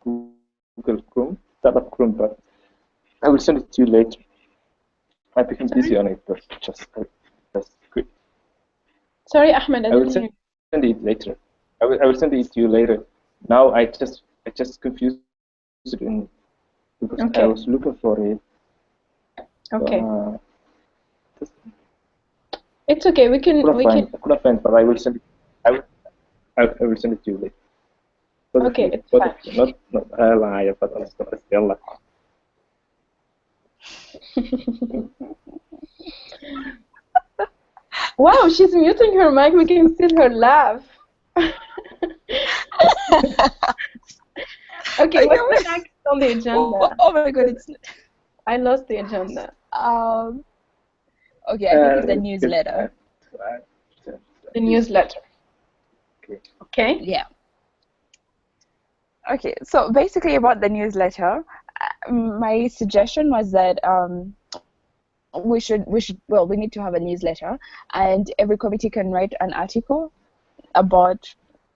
Google Chrome, startup Chrome, but I will send it to you later. I became busy on it, but just quick. Sorry, Ahmed, I will send it later. I will send it to you later. Now I just confused it because I was looking for it. Okay. It's okay. We can. I couldn't find, but I will send it. I will send it to you later. Okay, it's fine. Not a liar, but still. Wow, she's muting her mic. We can see her laugh. Okay, what's next on the agenda? Oh my god, I lost the agenda. Okay, I think it's the newsletter. The newsletter. Okay. Yeah. Okay, so basically about the newsletter, my suggestion was that we need to have a newsletter, and every committee can write an article about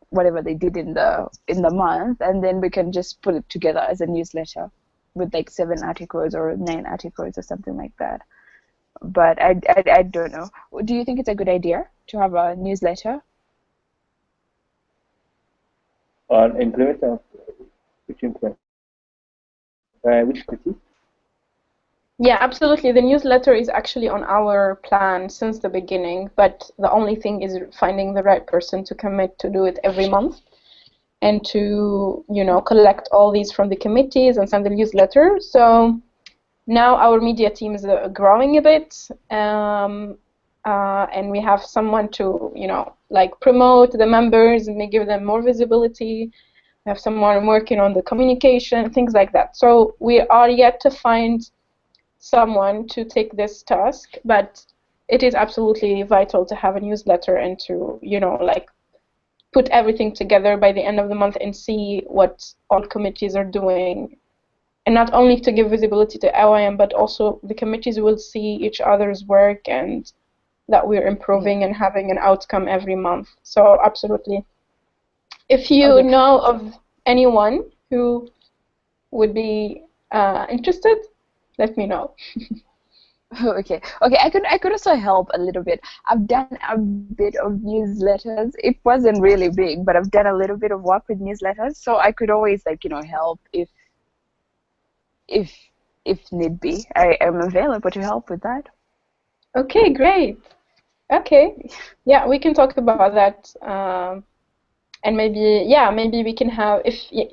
whatever they did in the month, and then we can just put it together as a newsletter with like 7 articles or 9 articles or something like that. But I don't know. Do you think it's a good idea to have a newsletter? On which committee? Yeah, absolutely. The newsletter is actually on our plan since the beginning, but the only thing is finding the right person to commit to do it every month and to, collect all these from the committees and send the newsletter. So now our media team is growing a bit, and we have someone to, promote the members and give them more visibility. We have someone working on the communication, things like that. So we are yet to find someone to take this task, but it is absolutely vital to have a newsletter and to, put everything together by the end of the month and see what all committees are doing. And not only to give visibility to LIM, but also the committees will see each other's work and that we're improving and having an outcome every month. So absolutely. If you know of anyone who would be interested, let me know. Okay. I could also help a little bit. I've done a bit of newsletters. It wasn't really big, but I've done a little bit of work with newsletters, so I could always help if need be. I am available to help with that. Okay, great. Okay, yeah, we can talk about that, and maybe we can have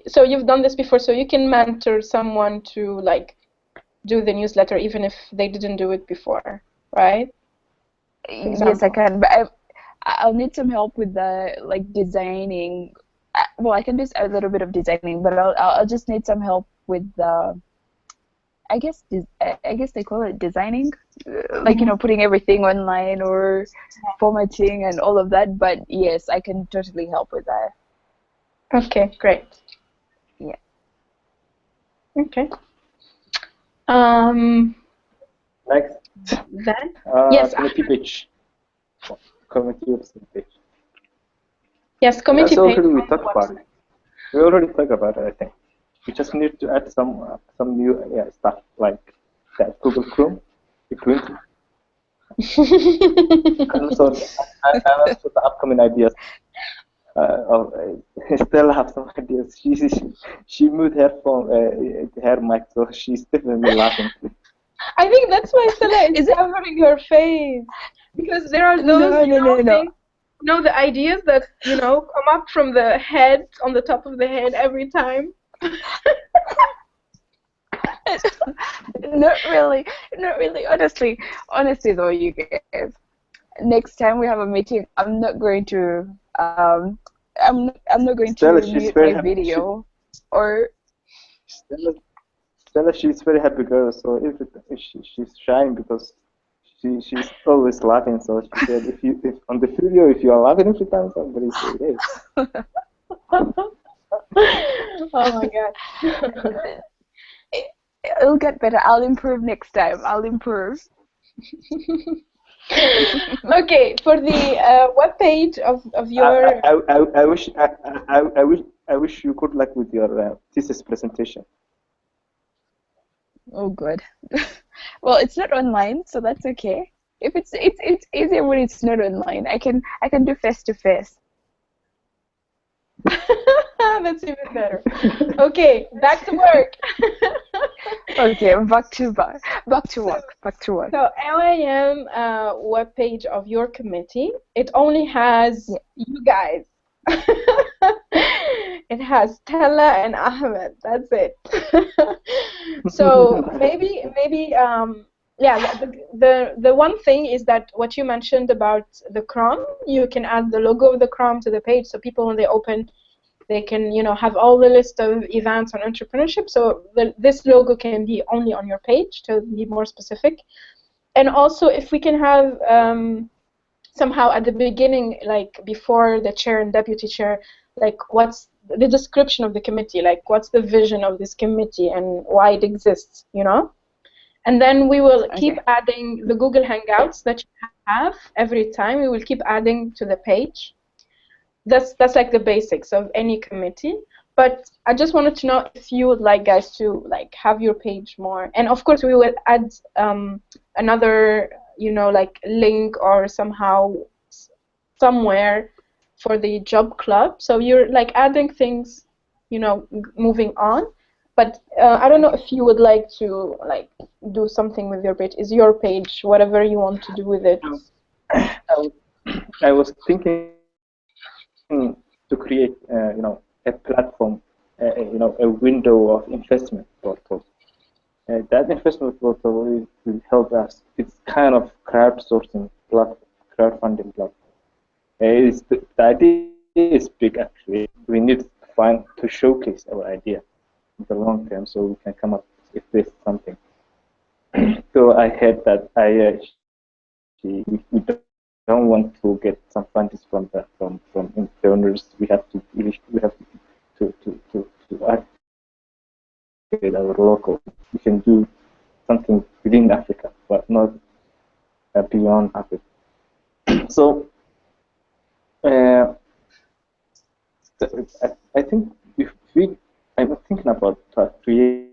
so you've done this before, so you can mentor someone to do the newsletter even if they didn't do it before, right? Yes, I can, but I'll need some help with the designing. Well, I can do a little bit of designing, but I'll just need some help with the. I guess they call it designing, putting everything online or formatting and all of that. But yes, I can totally help with that. Okay, great. Yeah. Okay. Next. Then yes. Committee page. Committee page. Yes, committee page. We talked about it. We already talked about it, I think. We just need to add some new stuff like that Google Chrome, the Clinton. And also the upcoming ideas. Stella have some ideas. She moved her phone, her mic, so she's definitely laughing. I think that's why Stella is covering her face, because there are those the ideas that come up from the head, on the top of the head every time. Not really. Honestly though, you guys. Next time we have a meeting, I'm not going to I'm not going to mute my video or. Stella, she's very happy girl. So if she's shying because she's always laughing. So she said, if on the video, if you are laughing every time somebody say hey. Oh my God. It'll get better. I'll improve next time. I'll improve. Okay, for the web page of your. I wish you good luck with your thesis presentation. Oh, good. Well, it's not online, so that's okay. If it's easier when it's not online. I can do face to face. That's even better. Okay, back to work. Okay, back to work. Back to work. So LAM webpage of your committee, it only has you guys. It has Tella and Ahmed. That's it. So maybe yeah, the one thing is that what you mentioned about the Chrome, you can add the logo of the Chrome to the page, so people when they open, they can have all the list of events on entrepreneurship. So this logo can be only on your page to be more specific. And also, if we can have somehow at the beginning, like before the chair and deputy chair, like what's the description of the committee, like what's the vision of this committee and why it exists, And then we will keep adding the Google Hangouts that you have every time. We will keep adding to the page. That's like the basics of any committee. But I just wanted to know if you would like guys to like have your page more. And of course, we will add another, like link or somehow somewhere for the job club. So you're like adding things, moving on. But I don't know if you would like to like do something with your page. Is your page whatever you want to do with it? I was thinking to create, a platform, a window of investment portal. That investment portal will help us. It's kind of crowdsourcing platform, crowdfunding platform. The idea is big actually. We need to showcase our idea in the long term, so we can come up if there's something. So I heard that we don't want to get some funds from donors. We have to activate our local. We can do something within Africa, but not beyond Africa. So I think I'm thinking about creating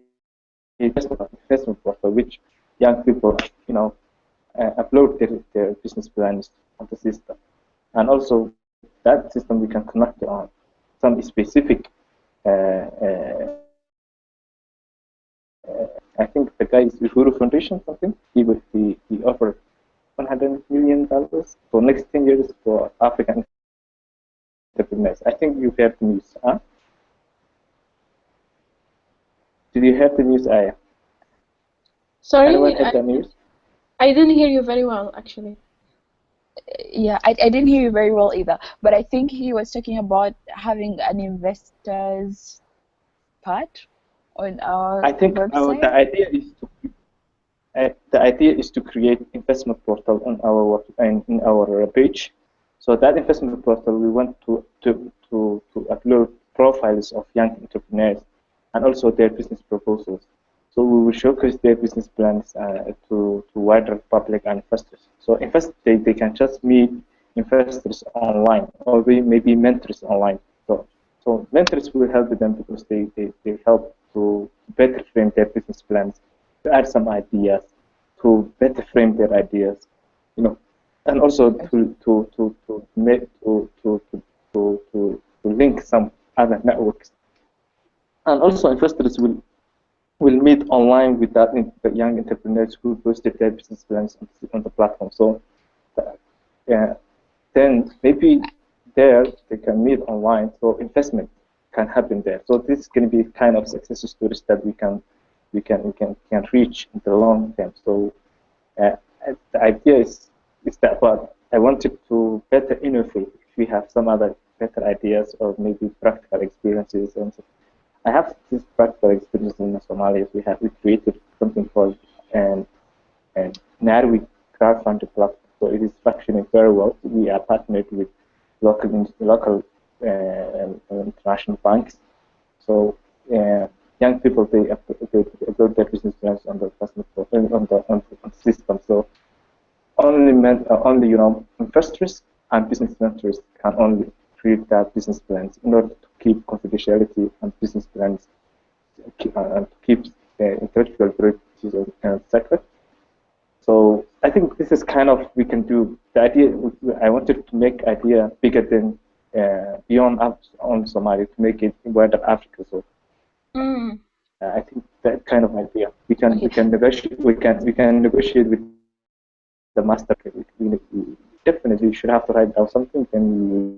investment portal which young people, upload their business plans on the system, and also that system we can connect on some specific. I think the guy is Uhuru Foundation something. He offered $100 million for next 10 years for African entrepreneurs. I think you heard the news, huh? Did you hear the news, Aya? Sorry, anyone heard the news? I didn't hear you very well, actually. Yeah, I didn't hear you very well either. But I think he was talking about having an investors part on our I think website. the idea is to create investment portal on our in our page. So that investment portal, we want to upload profiles of young entrepreneurs and also their business proposals. So we will showcase their business plans to wider public and investors. So they can just meet investors online, or maybe mentors online. So mentors will help them because they help to better frame their business plans, to add some ideas, to better frame their ideas, and also to link some other networks. And also investors will meet online with the young entrepreneurs who posted their business plans on the platform. So then maybe there they can meet online, so investment can happen there. So this is going to be kind of success stories that we can reach in the long term. So the idea is that what I wanted to better innovate. If we have some other better ideas or maybe practical experiences, and so I have this practical experience in Somalia. We created something called and Narwi crowdfunding platform. So it is functioning very well. We are partnered with local international banks. So young people they build their business plans on the on the system. So only investors and business mentors can only create their business plans in order to keep confidentiality and business plans and to keep intellectual property secret. So I think this is kind of we can do the idea. I wanted to make idea bigger than beyond on Somalia to make it wider Africa. So I think that kind of idea we can negotiate with the master. We definitely should have to write down something, then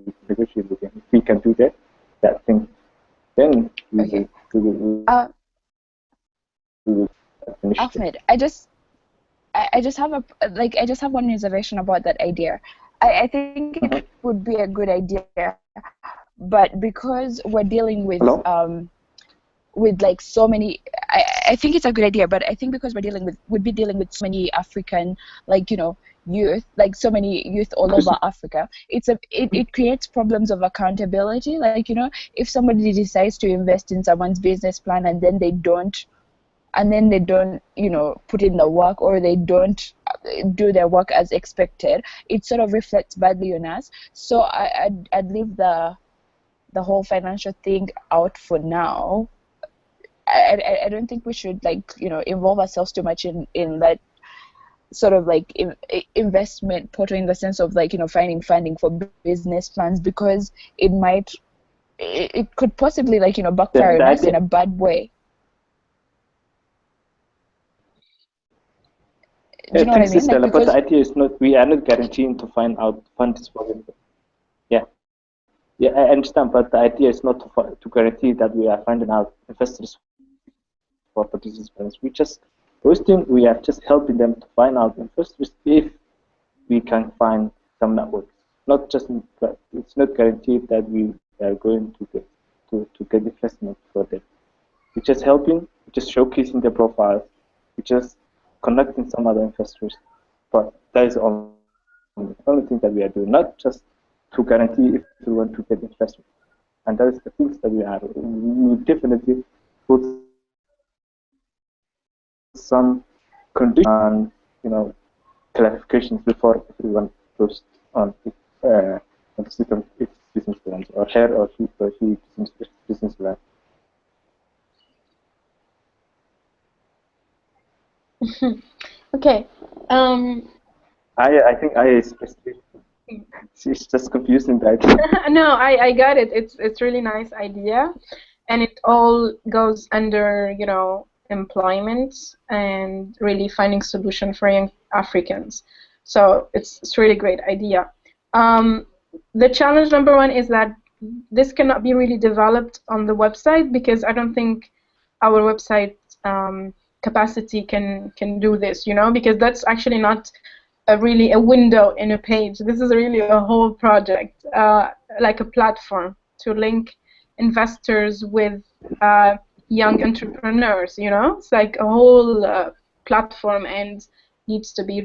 we negotiate with him. If we can do that thing, then we will finish. Ahmed, I just have one reservation about that idea. I think it would be a good idea, but because we're dealing with like so many, I think it's a good idea, but I think because we'd be dealing with so many African, like youth, like so many youth all over Africa, it creates problems of accountability. Like if somebody decides to invest in someone's business plan and then they don't put in the work, or they don't do their work as expected, it sort of reflects badly on us. So I'd leave the whole financial thing out for now. I don't think we should involve ourselves too much in that sort of investment portal, in the sense of finding funding for business plans, because it could possibly backfire on us in a bad way. Do you know what I mean? Stella, but the idea is not, we are not guaranteeing to find out funds for it. Yeah, I understand, but the idea is not to guarantee that we are finding out investors for the business plans. We are just helping them to find out investors if we can find some networks. It's not guaranteed that we are going to get investment for them. We're just helping, we're just showcasing their profiles, we're just connecting some other investors. But that is the only thing that we are doing, not just to guarantee if we want to get investment. And that is the things that we definitely put some conditions and clarifications before everyone goes on the system, its business plans, or her or he business plan. Okay. I think I especially. She's just confusing that. No, I got it. It's really nice idea, and it all goes under employment and really finding solution for young Africans. So it's really great idea. The challenge number one is that this cannot be really developed on the website, because I don't think our website capacity can do this. Because that's actually not really a window in a page. This is really a whole project, like a platform to link investors with young entrepreneurs. It's like a whole platform, and needs to be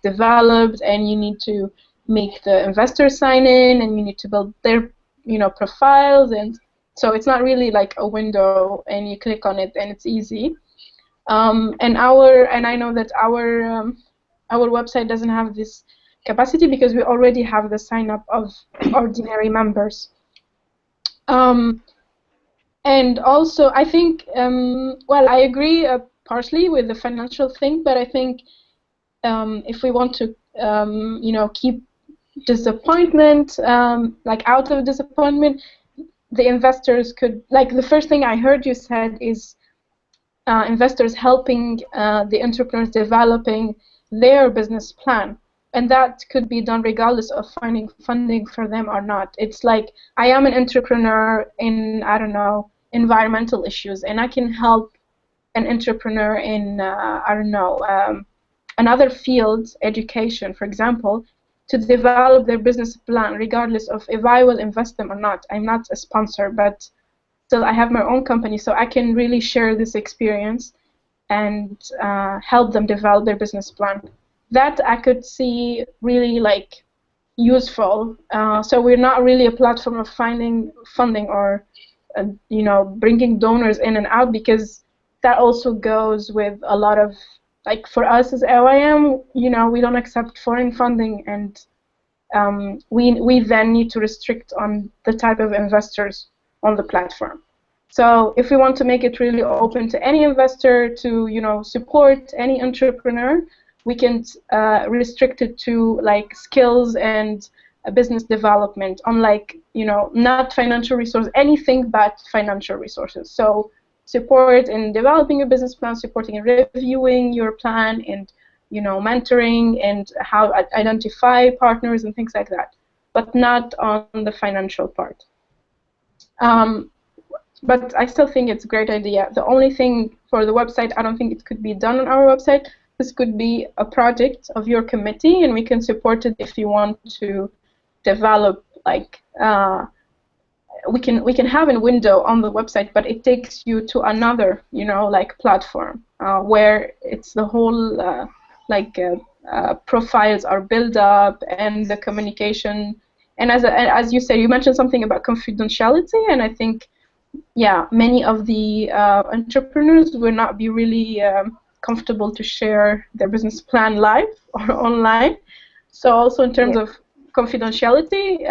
developed, and you need to make the investors sign in, and you need to build their profiles, and so it's not really like a window and you click on it and it's easy. And I know that our website doesn't have this capacity, because we already have the sign up of ordinary members. And also, I think, well, I agree partially with the financial thing, but I think if we want to, keep disappointment, out of disappointment, the investors could, the first thing I heard you said is investors helping the entrepreneurs developing their business plan, and that could be done regardless of finding funding for them or not. It's like, I am an entrepreneur in, I don't know, environmental issues, and I can help an entrepreneur in, I don't know, another field, education, for example, to develop their business plan regardless of if I will invest them or not. I'm not a sponsor, but still I have my own company, so I can really share this experience and help them develop their business plan. that I could see really like useful. So we're not really a platform of finding funding or you know, bringing donors in and out, because that also goes with a lot of, like, for us as LIM, you know, we don't accept foreign funding, and we then need to restrict on the type of investors on the platform. So if we want to make it really open to any investor to, you know, support any entrepreneur, we can restrict it to like skills and business development, unlike, you know, not financial resources, anything but financial resources. So support in developing a business plan, supporting in reviewing your plan, and, you know, mentoring and how identify partners and things like that, but not on the financial part. But I still think it's a great idea. The only thing for the website, I don't think it could be done on our website. This could be a project of your committee, and we can support it if you want to develop, like, we can have a window on the website, but it takes you to another, you know, like platform where it's the whole profiles are built up and the communication. And as you said, you mentioned something about confidentiality, and I think, yeah, many of the entrepreneurs will not be really comfortable to share their business plan live or online. So also in terms of confidentiality,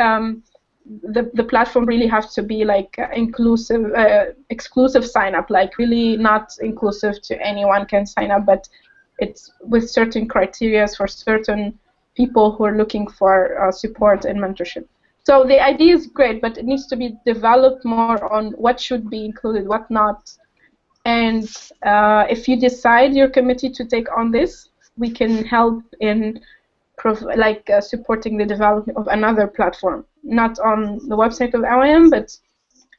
the platform really has to be like inclusive, exclusive sign up, like really not inclusive to anyone can sign up, but it's with certain criteria for certain people who are looking for support and mentorship. So the idea is great, but it needs to be developed more on what should be included, what not. And if you decide your committee to take on this, we can help in supporting the development of another platform, not on the website of LIM, but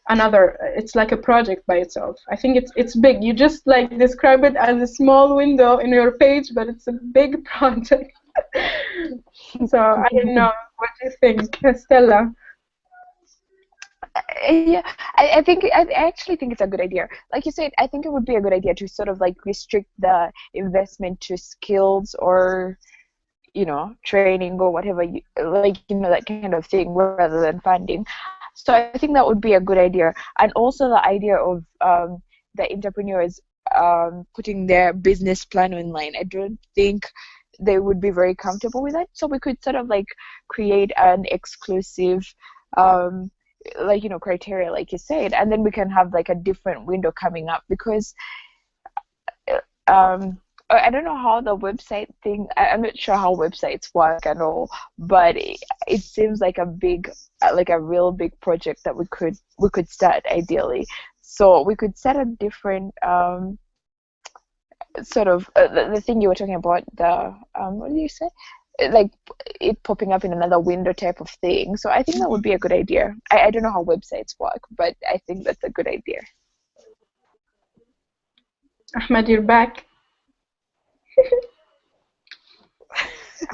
another. It's like a project by itself. I think it's big. You just like describe it as a small window in your page, but it's a big project. So I don't know. What do you think, Stella? Yeah, I actually think it's a good idea. Like you said, I think it would be a good idea to sort of like restrict the investment to skills or, you know, training or whatever, like, you know, that kind of thing, rather than funding. So I think that would be a good idea. And also the idea of the entrepreneurs putting their business plan online. I don't think they would be very comfortable with that. So we could sort of like create an exclusive like, you know, criteria, like you said, and then we can have like a different window coming up, because I don't know how the website thing, I'm not sure how websites work and all, but it seems like a big, like a real big project that we could start ideally. So we could set a different sort of the thing you were talking about, the what do you say, like it popping up in another window type of thing. So I think that would be a good idea. I don't know how websites work, but I think that's a good idea. Ahmed, you're back.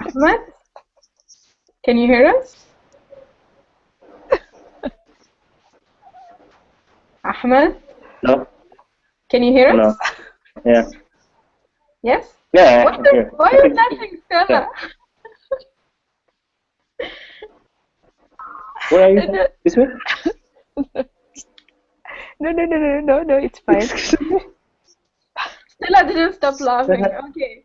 Ahmed, can you hear us? Ahmed? No. Can you hear No. us? Yeah. Yes? Yeah. Why are you laughing, Stella? Where are you? This way? No, it's fine. Stella didn't stop laughing. Okay.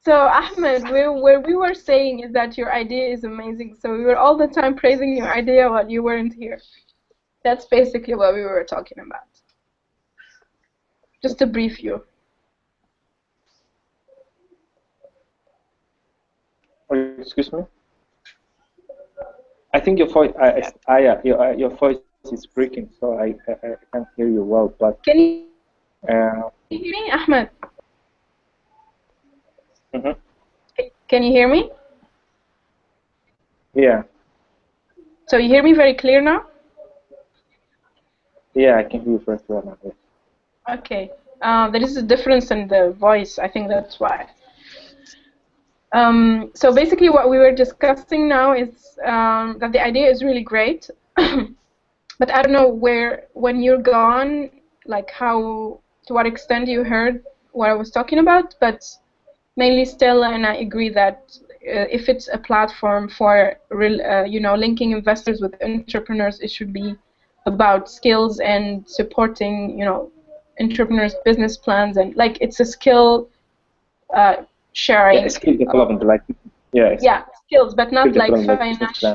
So Ahmed, where we were saying is that your idea is amazing. So we were all the time praising your idea while you weren't here. That's basically what we were talking about. Just to brief you. Excuse me. I think your voice, your voice is breaking, so I can't hear you well. But can you hear me, Ahmed? Mm-hmm. Can you hear me? Yeah. So you hear me very clear now? Yeah, I can hear you very well now. Yes. Okay. There is a difference in the voice. I think that's why. So basically what we were discussing now is that the idea is really great, but I don't know when you're gone, like to what extent you heard what I was talking about, but mainly Stella and I agree that if it's a platform for linking investors with entrepreneurs, it should be about skills and supporting entrepreneurs' business plans, and like it's a skill sharing. Skill development, like Skills, but not like development, financial.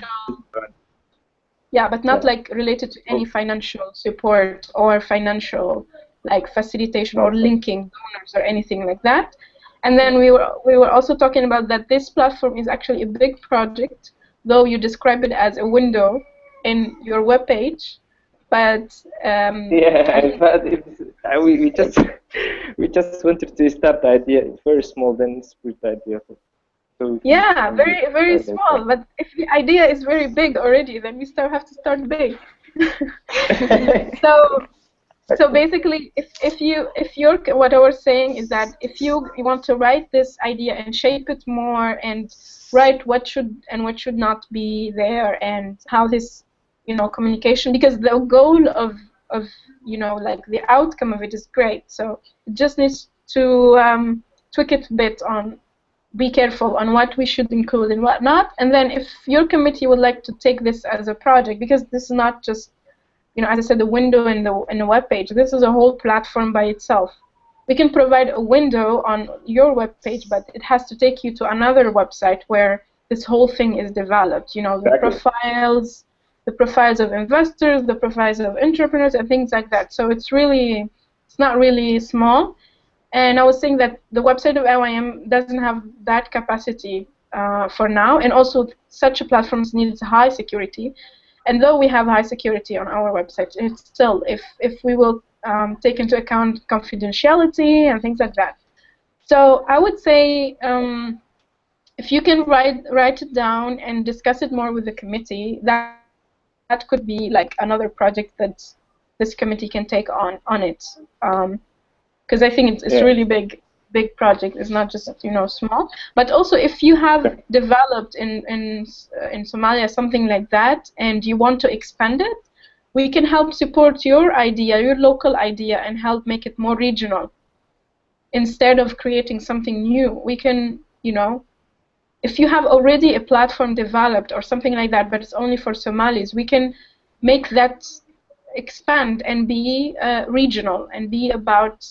Yeah, but not like related to any financial support or financial like facilitation or linking donors or anything like that. And then we were also talking about that this platform is actually a big project, though you describe it as a window in your webpage. But we just wanted to start the idea. It's very small, then split the idea. So very small. But if the idea is very big already, then we still have to start big. So basically, if you're what I was saying is that if you want to write this idea and shape it more and write what should and what should not be there and how this communication, because the goal of like the outcome of it is great, so it just needs to tweak it a bit on, be careful on what we should include and what not. And then if your committee would like to take this as a project, because this is not just as I said, the window in the web page. This is a whole platform by itself. We can provide a window on your web page, but it has to take you to another website where this whole thing is developed. The profiles of investors, the profiles of entrepreneurs, and things like that. So it's not really small. And I was saying that the website of LYM doesn't have that capacity for now, and also such a platform needs high security. And though we have high security on our website, it's still, if we will take into account confidentiality and things like that. So I would say if you can write it down and discuss it more with the committee, that could be like another project that this committee can take on it. Because I think it's really big project. It's not just small. But also, if you have developed in Somalia something like that and you want to expand it, we can help support your idea, your local idea, and help make it more regional. Instead of creating something new, we can if you have already a platform developed or something like that, but it's only for Somalis, we can make that expand and be regional and be about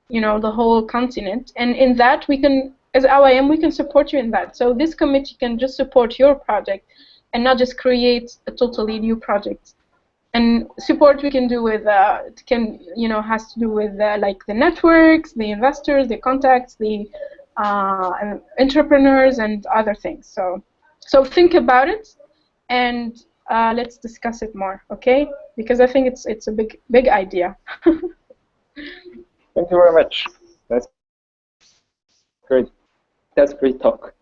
the whole continent. And in that, we can, as LYM, we can support you in that. So this committee can just support your project and not just create a totally new project. And support we can do with has to do with like the networks, the investors, the contacts, the entrepreneurs, and other things. So think about it, and let's discuss it more, okay? Because I think it's a big idea. Thank you very much. That's great. That's great talk.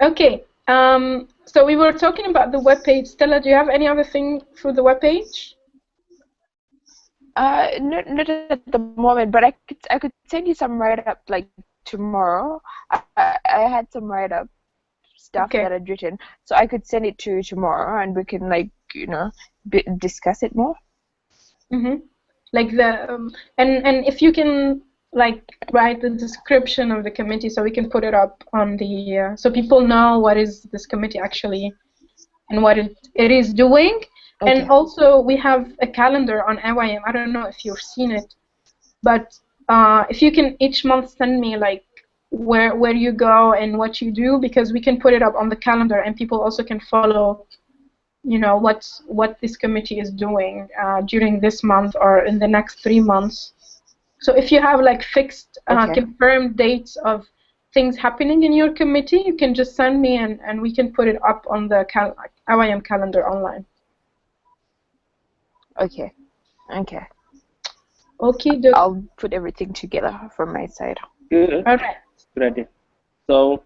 Okay. So we were talking about the webpage. Stella, do you have any other thing for the webpage? Not at the moment, but I could send you some write-up like tomorrow. I had some write-up stuff that I'd written, so I could send it to you tomorrow, and we can discuss it more. Like the and if you can like write the description of the committee so we can put it up on the so people know what is this committee actually and what it is doing. And also we have a calendar on LYM. I don't know if you've seen it, but if you can each month send me like where you go and what you do, because we can put it up on the calendar and people also can follow what this committee is doing during this month or in the next 3 months. So if you have like fixed confirmed dates of things happening in your committee, you can just send me and we can put it up on the LYM calendar online. Okay. I'll put everything together from my side. Good. All right. Good idea. So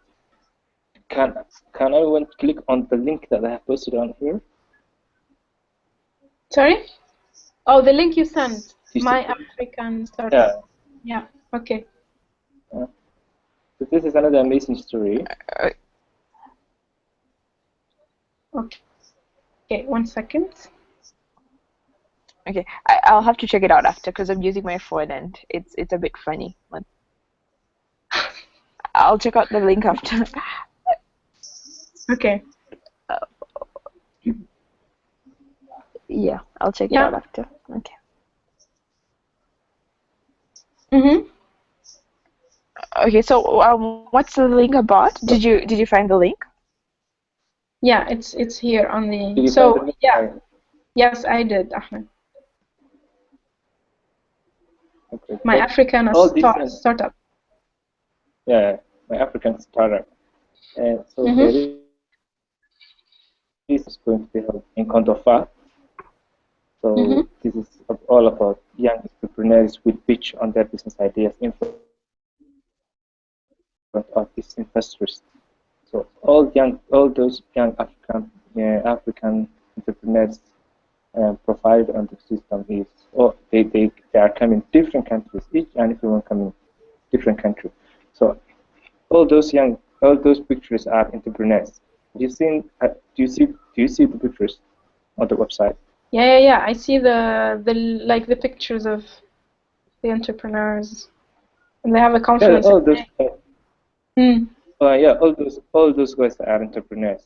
can everyone click on the link that I have posted on here? Sorry? Oh, the link you sent. My African Startup. Yeah. Okay. So this is another amazing story. Okay. 1 second. Okay, I'll have to check it out after because I'm using my phone and it's a bit funny. I'll check out the link after. Okay. Yeah, I'll check it Yeah. out after. Okay. Mhm. Okay, so what's the link about? Did you find the link? Yeah, it's here on Did the. you find the So link? yeah, yes, I did, Ahmed. Okay. My So African all these startup. yeah, my African startup. And so Mhm. there is going to be held in Contofa. So Mhm. this is all about young entrepreneurs with pitch on their business ideas in front of these investors. So all those young African entrepreneurs profiled on the system is, they are coming different countries, each and everyone coming different country. So all those pictures are entrepreneurs. Do you see the pictures on the website? Yeah. I see the pictures of the entrepreneurs, and they have a Yeah, conference. all those Mm. yeah, all those guys are entrepreneurs.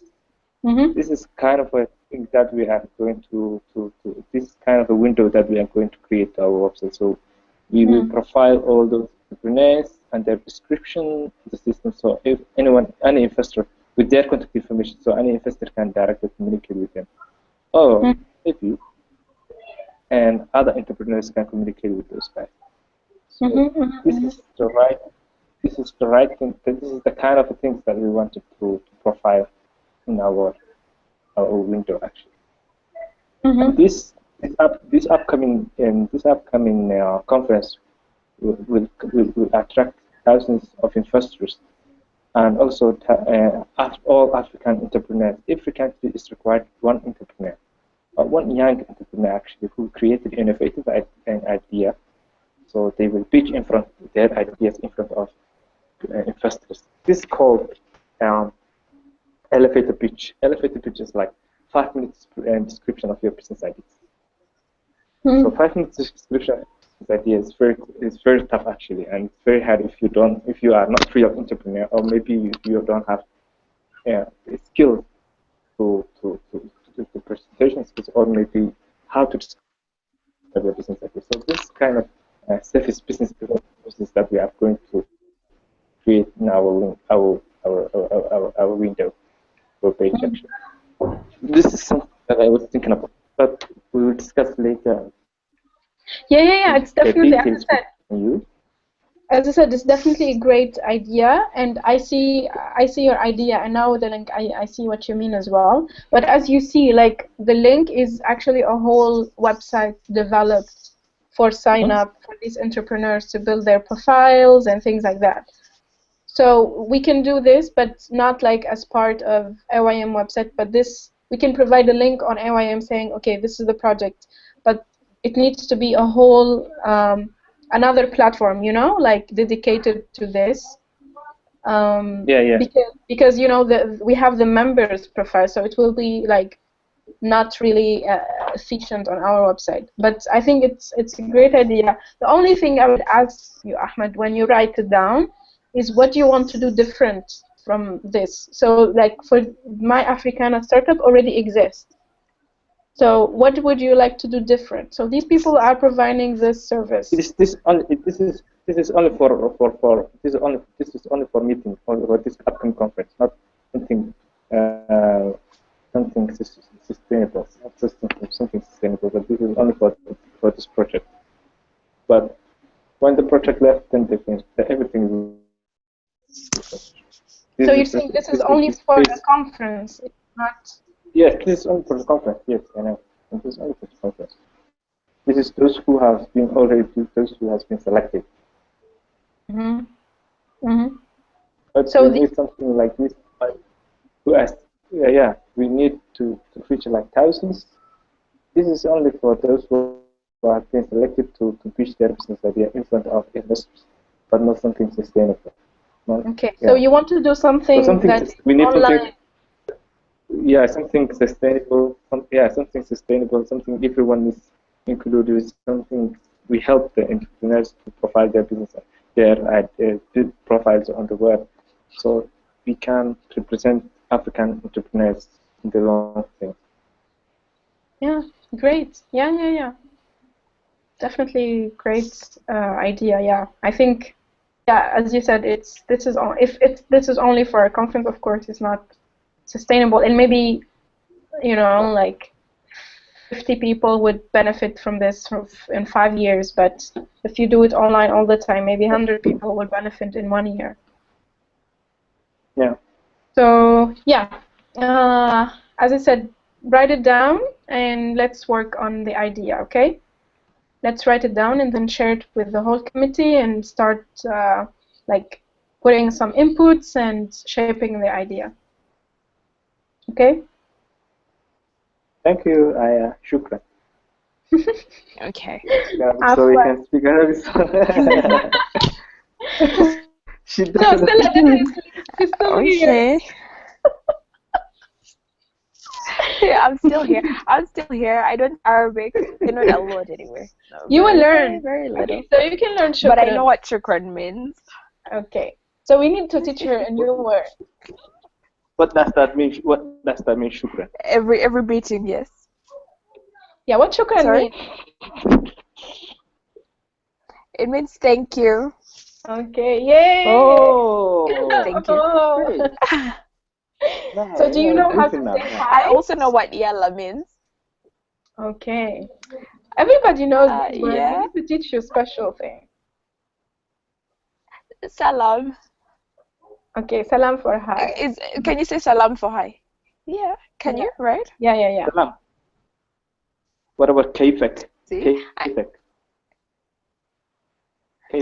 Mhm. This is kind of a thing that we are going to this is kind of a window that we are going to create our website. So we will profile all those entrepreneurs and their description in the system. So if any investor with their contact information, so any investor can directly communicate with them. Or if you and other entrepreneurs can communicate with those guys. So this is the right thing. This is the kind of things that we wanted to profile in our window actually. And this upcoming conference will attract thousands of investors and also all African entrepreneurs. Every country is required one entrepreneur, one young entrepreneur actually who created innovative an idea. So they will pitch in front their ideas in front of investors. This is called um, elevator pitch. Elevator pitch is like 5 minutes description of your business ideas. So 5 minutes description of business idea is very tough actually, and it's very hard if you are not real entrepreneur or maybe you don't have the skills to do presentation skills or maybe how to describe your business idea. So this kind of service business process that we are going to create in our link, our window or page actually. This is something that I was thinking about, but we will discuss later Yeah. It's the definitely, details with you. as I said, it's definitely a great idea, and I see your idea, and now the link, I see what you mean as well. But as you see, like the link is actually a whole website developed for sign up for these entrepreneurs to build their profiles and things like that. So we can do this, but not like as part of AYM website, but this we can provide a link on AYM saying, okay, this is the project, but it needs to be a whole another platform, like dedicated to this. Yeah. Because we have the members profile, so it will be like not really efficient on our website. But I think it's a great idea. The only thing I would ask you, Ahmed, when you write it down, is what you want to do different from this. So, like for My Africana startup already exists. So, what would you like to do different? So, these people are providing this service. This is only this is only for meeting or this upcoming conference, not something something sustainable, not something sustainable. But this is only for this project. But when the project left, then everything will. So you're saying this is only for a conference, it's not. Yes, this is only for the conference. Yes, I know. This is only for the conference. This is those who have been already those who has been selected. But So we need something like this to us. Yeah, we need to feature like thousands. This is only for those who have been selected to pitch their business idea in front of investors, but not something sustainable. Okay, so you want to do something that we need online. something. Yeah, something sustainable. Something sustainable. Something everyone is included. Something we help the entrepreneurs to profile their business, their profiles on the web. so we can represent African entrepreneurs in the long thing. Yeah, great. Yeah. Definitely great idea. Yeah, I think, yeah, as you said, this is only for a conference, of course, it's not sustainable, and maybe, like 50 people would benefit from this in 5 years, but if you do it online all the time, maybe 100 people would benefit in 1 year. Yeah. So yeah, as I said, write it down and let's work on the idea, okay? Let's write it down and then share it with the whole committee and start like putting some inputs and shaping the idea. Okay? Thank you, Aya. Shukran. Okay. Yeah, so we can speak Arabic. She No, doesn't. Stella didn't. She's still here. Okay. Yeah, I'm still here. I'm still here. I don't Arabic. Cannot download anywhere. No, You will learn. Very little. Okay, so you can learn shukran. But I know what shukran means. Okay. So we need to teach her a new word. What does that mean? What does that mean, shukran? Every meeting, yes. Yeah, what shukran Sorry? mean? It means thank you. Okay, yay! Oh, Thank you. great. So do you know how to say hi? I also know what yalla means. Okay. Everybody knows these words. Yeah. We need to teach you a special thing. Salam. Okay, salam for hi. Can you say salam for hi? Yeah. Can you? Right? Yeah. Salam. What about kayfak? See? Kayfak.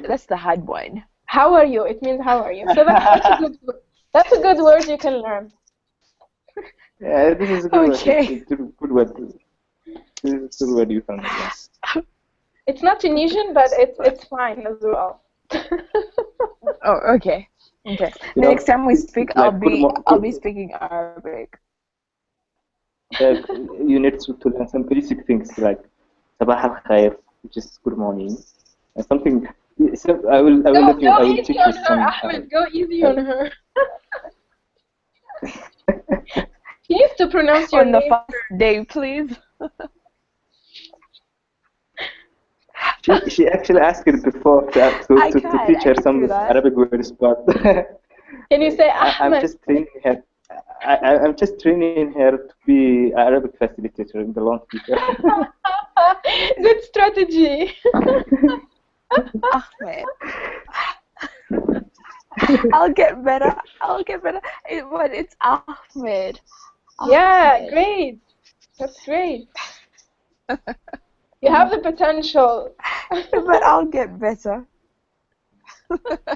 That's the hard one. How are you? It means how are you. So that's a good word you can learn. Yeah, this is a good Okay. word. Good word. This is a good word you can learn. It's not Tunisian, but it's fine as well. Oh, okay. Okay. You know, Next time we speak, like I'll be speaking Arabic. You need to learn some basic things like sabah al khair, which is good morning, and something. I will let you. I will teach you some. Ahmed, go easy on her. She needs to pronounce your On the name. first day, please. She actually asked it before to teach her some Arabic words, but can you say I'm Ahmed? just training her. I'm just training her to be an Arabic facilitator in the long future. Good strategy. Ahmed. I'll get better. But it's Ahmed. Yeah, great. That's great. You have the potential. But I'll get better.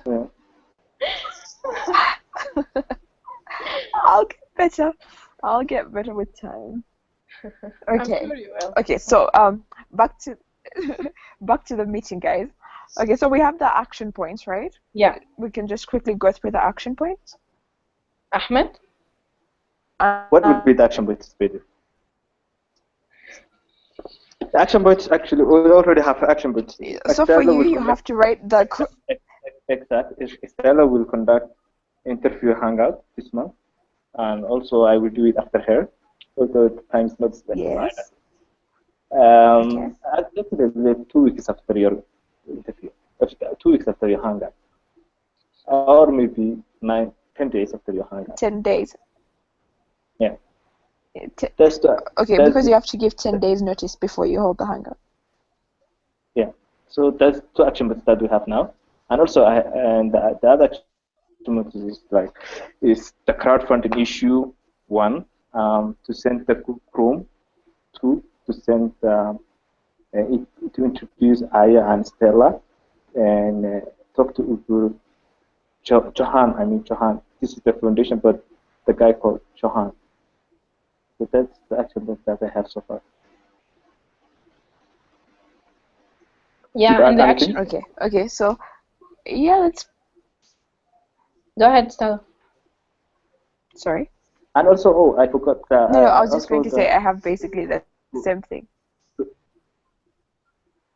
Yeah. I'll get better with time. Okay. I'm sure you will. Okay, so back to the meeting, guys. Okay, so we have the action points, right? Yeah. We can just quickly go through the action points. Ahmed? What would be the action points, Peter? The action points, actually, we already have action points. So for you have to write the... Exactly. Estella will conduct interview hangout this month, and also I will do it after her, although the time is not specified. Yes. Okay. Definitely 2 weeks after your interview, 2 weeks after your hangout, or maybe 10 days after your hangout. 10 days. Yeah. Okay, because you have to give 10 days notice before you hold the hangout. Yeah. So that's 2 action points that we have now, and also the other action points is the crowdfunding issue 1, to send the Chrome, 2 to send to introduce Aya and Stella, and talk to Johan. This is the foundation, but the guy called Johan. So that's the action that I have so far. Yeah, and the action. Okay. So, yeah, let's. Go ahead, Stella. Sorry. And also, I forgot. No, I was just going to say I have basically the same thing.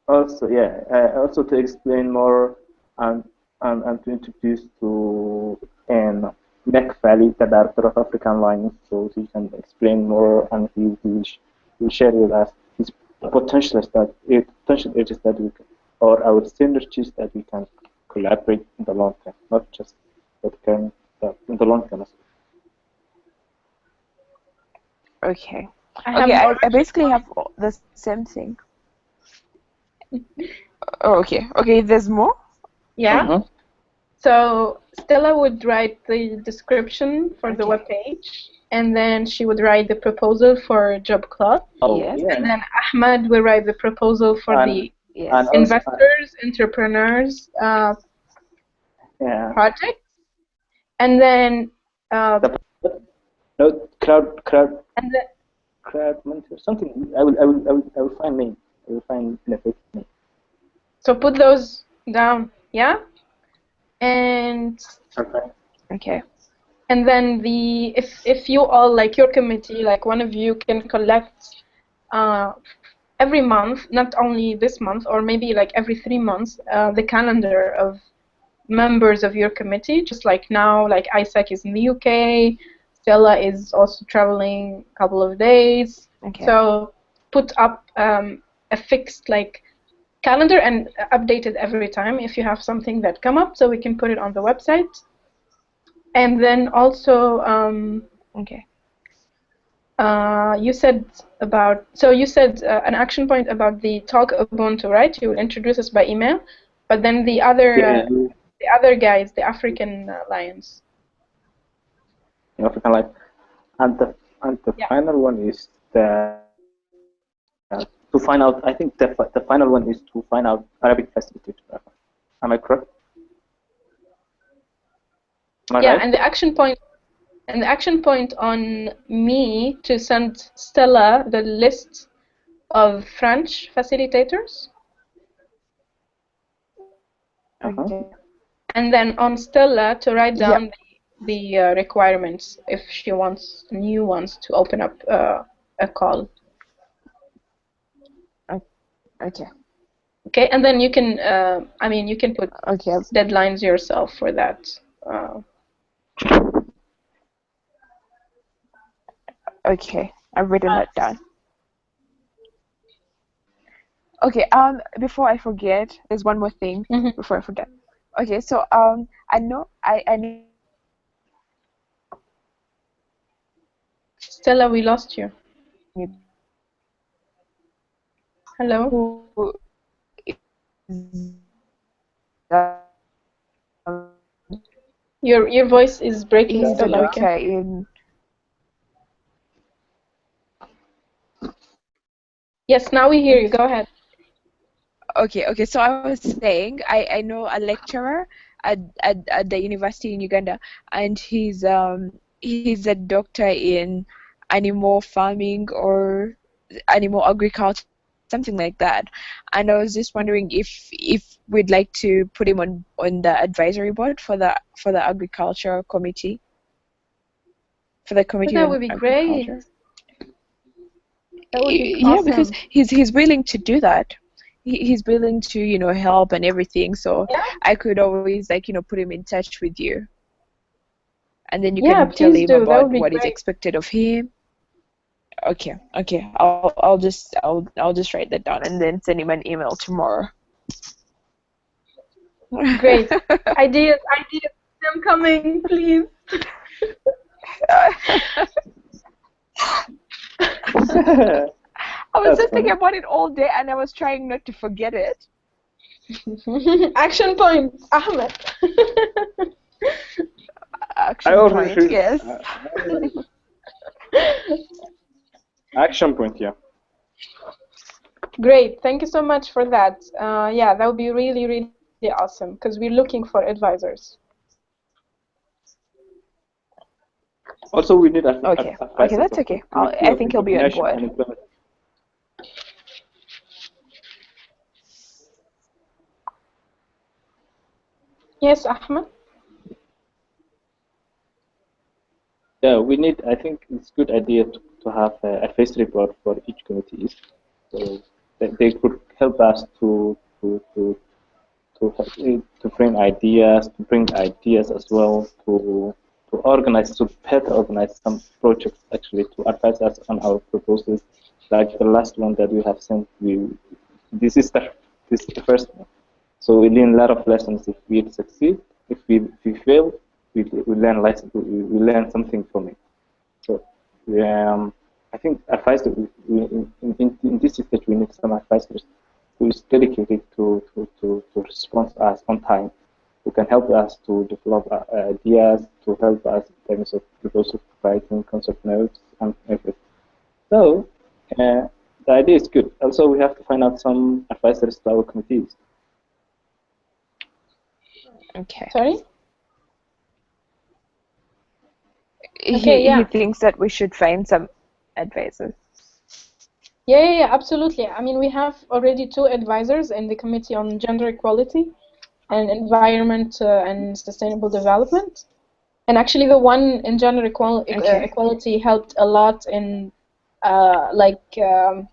Also, yeah, also to explain more and to introduce to in Neck Valley, the Director of African Lines, so he can explain more, and he will share with us his potential areas that we can, or our synergies that we can collaborate in the long term, not just for the current, but in the long term. Okay. I Okay, have I basically have the same thing. Oh, okay. Okay, there's more? Yeah. So Stella would write the description for the Okay. webpage, and then she would write the proposal for Job Club. Oh, Yes. yeah. And then Ahmad will write the proposal for the Yes. And also, investors, entrepreneurs yeah, project. And then the no and then crowd mentor something. I will find name. I will find an effective name. so put those down, yeah? And Okay. Okay. and then if you all, like your committee, like one of you can collect every month, not only this month, or maybe like every 3 months, the calendar of members of your committee, just like now, like Isaac is in the UK, Stella is also traveling a couple of days. Okay. So put up a fixed like calendar and update it every time if you have something that come up, so we can put it on the website. And then also Okay. you said an action point about the talk Ubuntu, right? You will introduce us by email, but then the other guys, the African lions. African life, and the Yeah. final one is to find out. I think the final one is to find out Arabic facilitator. Am I correct? Am I Yeah, right? and the action point on me to send Stella the list of French facilitators, Okay. and then on Stella to write Yep. down the requirements if she wants new ones to open up a call. Okay. Okay, and then you can, you can put Okay. deadlines yourself for that. Okay. I've written that down. Okay. Before I forget, there's one more thing before I forget. Okay. So I know I Stella, we lost you. Hello? who Your voice is breaking, he's a Stella. doctor in. Yes, now we hear you. Go ahead. Okay. So I was saying I know a lecturer at the university in Uganda, and he's a doctor in animal farming or animal agriculture, something like that. And I was just wondering if we'd like to put him on the advisory board for the agriculture committee, for the committee That on would be agriculture. great. That would be Yeah, awesome. because he's willing to do that. He's willing to help and everything. So Yeah? I could always put him in touch with you, and then you Yeah, can tell please him do. That about would be what is great. expected of him. Okay. I'll just write that down and then send him an email tomorrow. Great. Ideas. I'm coming, please. I was just thinking about it all day, and I was trying not to forget it. Action point, Ahmed. Action I already point, feel, yes. action point, yeah. Great. Thank you so much for that. Yeah, that would be really, really awesome because we're looking for advisors. Also, we need Okay, that's okay. I think he'll be on board. Yes, Ahmed? Yeah, we need. I think it's a good idea to have a advisory board for each committee, so they could help us to to bring ideas as well, to organize, to better organize some projects actually, to advise us on our proposals. Like the last one that we have sent, this is the first one. So we learn a lot of lessons. If we succeed, if we fail, we learn we learn something from it. So I think advice that in this stage we need some advisors who is dedicated to respond to us on time, who can help us to develop ideas, to help us in terms of proposal writing, concept notes, and everything. So the idea is good. Also, we have to find out some advisors to our committees. Okay. Sorry? He thinks that we should find some advisors. Yeah, absolutely. I mean, we have already 2 advisors in the Committee on Gender Equality and Environment and Sustainable Development. And actually, the one in gender equality helped a lot in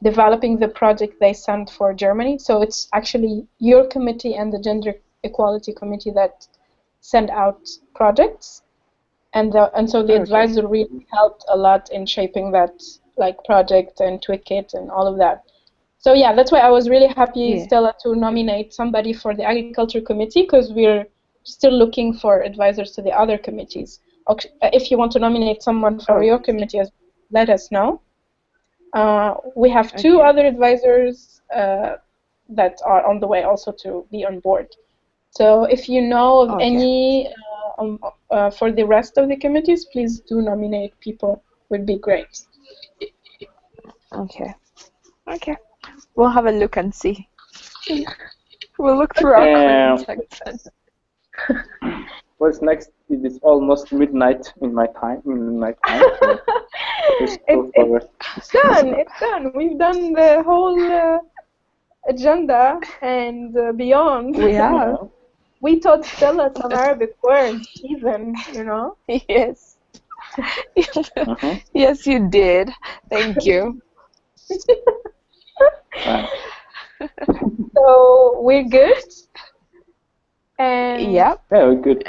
developing the project they sent for Germany. So it's actually your committee and the Gender Equality Committee that send out projects. And so the advisor really helped a lot in shaping that project and tweak it and all of that. So yeah, that's why I was really happy, Stella, to nominate somebody for the Agriculture Committee, because we're still looking for advisors to the other committees. If you want to nominate someone for your committee, let us know. We have 2 other advisors that are on the way also to be on board. So if you know of any for the rest of the committees, please do nominate people. Would be great. Okay. We'll have a look and see. We'll look through our contacts. What's next? It is almost midnight in my time. So it's done. It's done. We've done the whole agenda and beyond. We have. We taught Stella some Arabic words, even, Yes. Yes, you did. Thank you. So we're good. And yeah, we're good.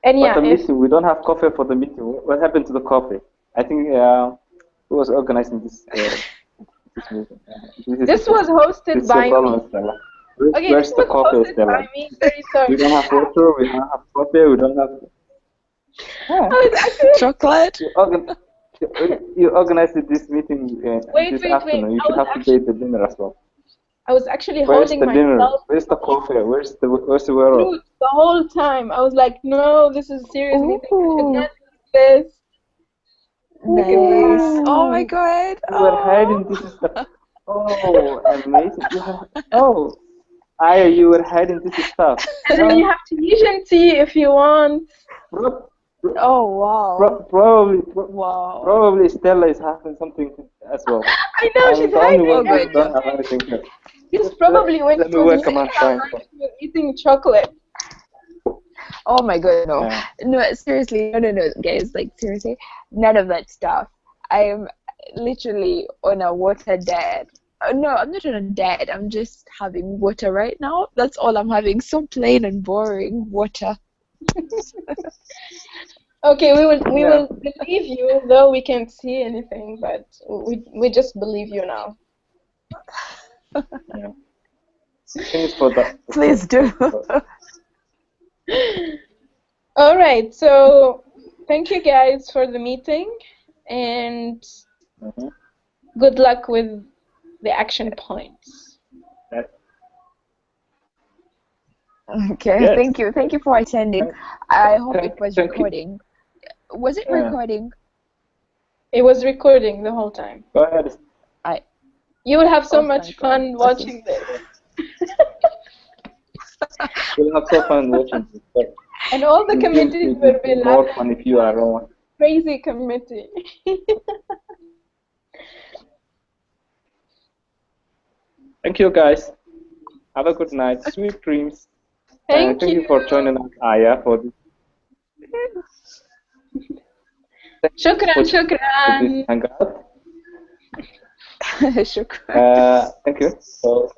And but the meeting, we don't have coffee for the meeting. What happened to the coffee? I think who was organizing this meeting? This was hosted by me. Where's the coffee, Stella? Very sorry. We don't have water. We don't have coffee. We don't have chocolate. You organized this meeting this afternoon. You should have to pay the dinner as well. I was actually Where's holding the dinner? myself. Where's the coffee? Where's the world? The whole time I was like, no, this is serious meeting. I should not do this. Nice. Oh my god. You were hiding this stuff. Oh, amazing. You were hiding this stuff. And then you have Tunisian tea if you want. Oh wow. Probably Stella is having something as well. I know, she's hiding. She's probably when she was eating chocolate. Oh my god, no. Yeah. No, seriously, no, guys, seriously, none of that stuff. I'm literally on a water diet. No, I'm not on a diet. I'm just having water right now. That's all I'm having. So plain and boring water. Okay, we will believe you, though we can't see anything, but we just believe you now. Yeah. Thanks for that. Please do. All right, so thank you guys for the meeting, and good luck with the action points. Okay, yes. Thank you for attending. I hope it was recording. Was it recording? It was recording the whole time. Go ahead. You will have so much fun watching this. We'll have so fun watching this. And all the committees will be more fun if you are on. Crazy committee. Thank you, guys. Have a good night. Sweet dreams. Thank you for joining us, Aya, for this. Shukran. Shukran. Thank you. So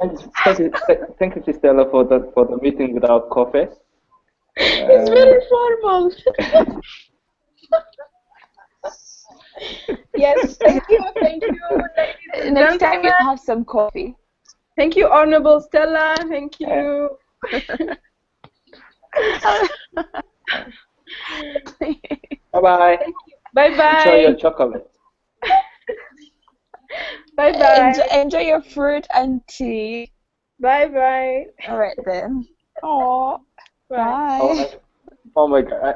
thank you, Stella, for the meeting without coffee. It's very formal. Yes, thank you, ladies and Next time you gentlemen. have some coffee. Thank you, Honorable Stella. Thank you. Bye-bye. Bye-bye. Enjoy your chocolate. Bye-bye. Enjoy your fruit and tea. Bye-bye. All right then. Oh, Bye. bye. Oh my God.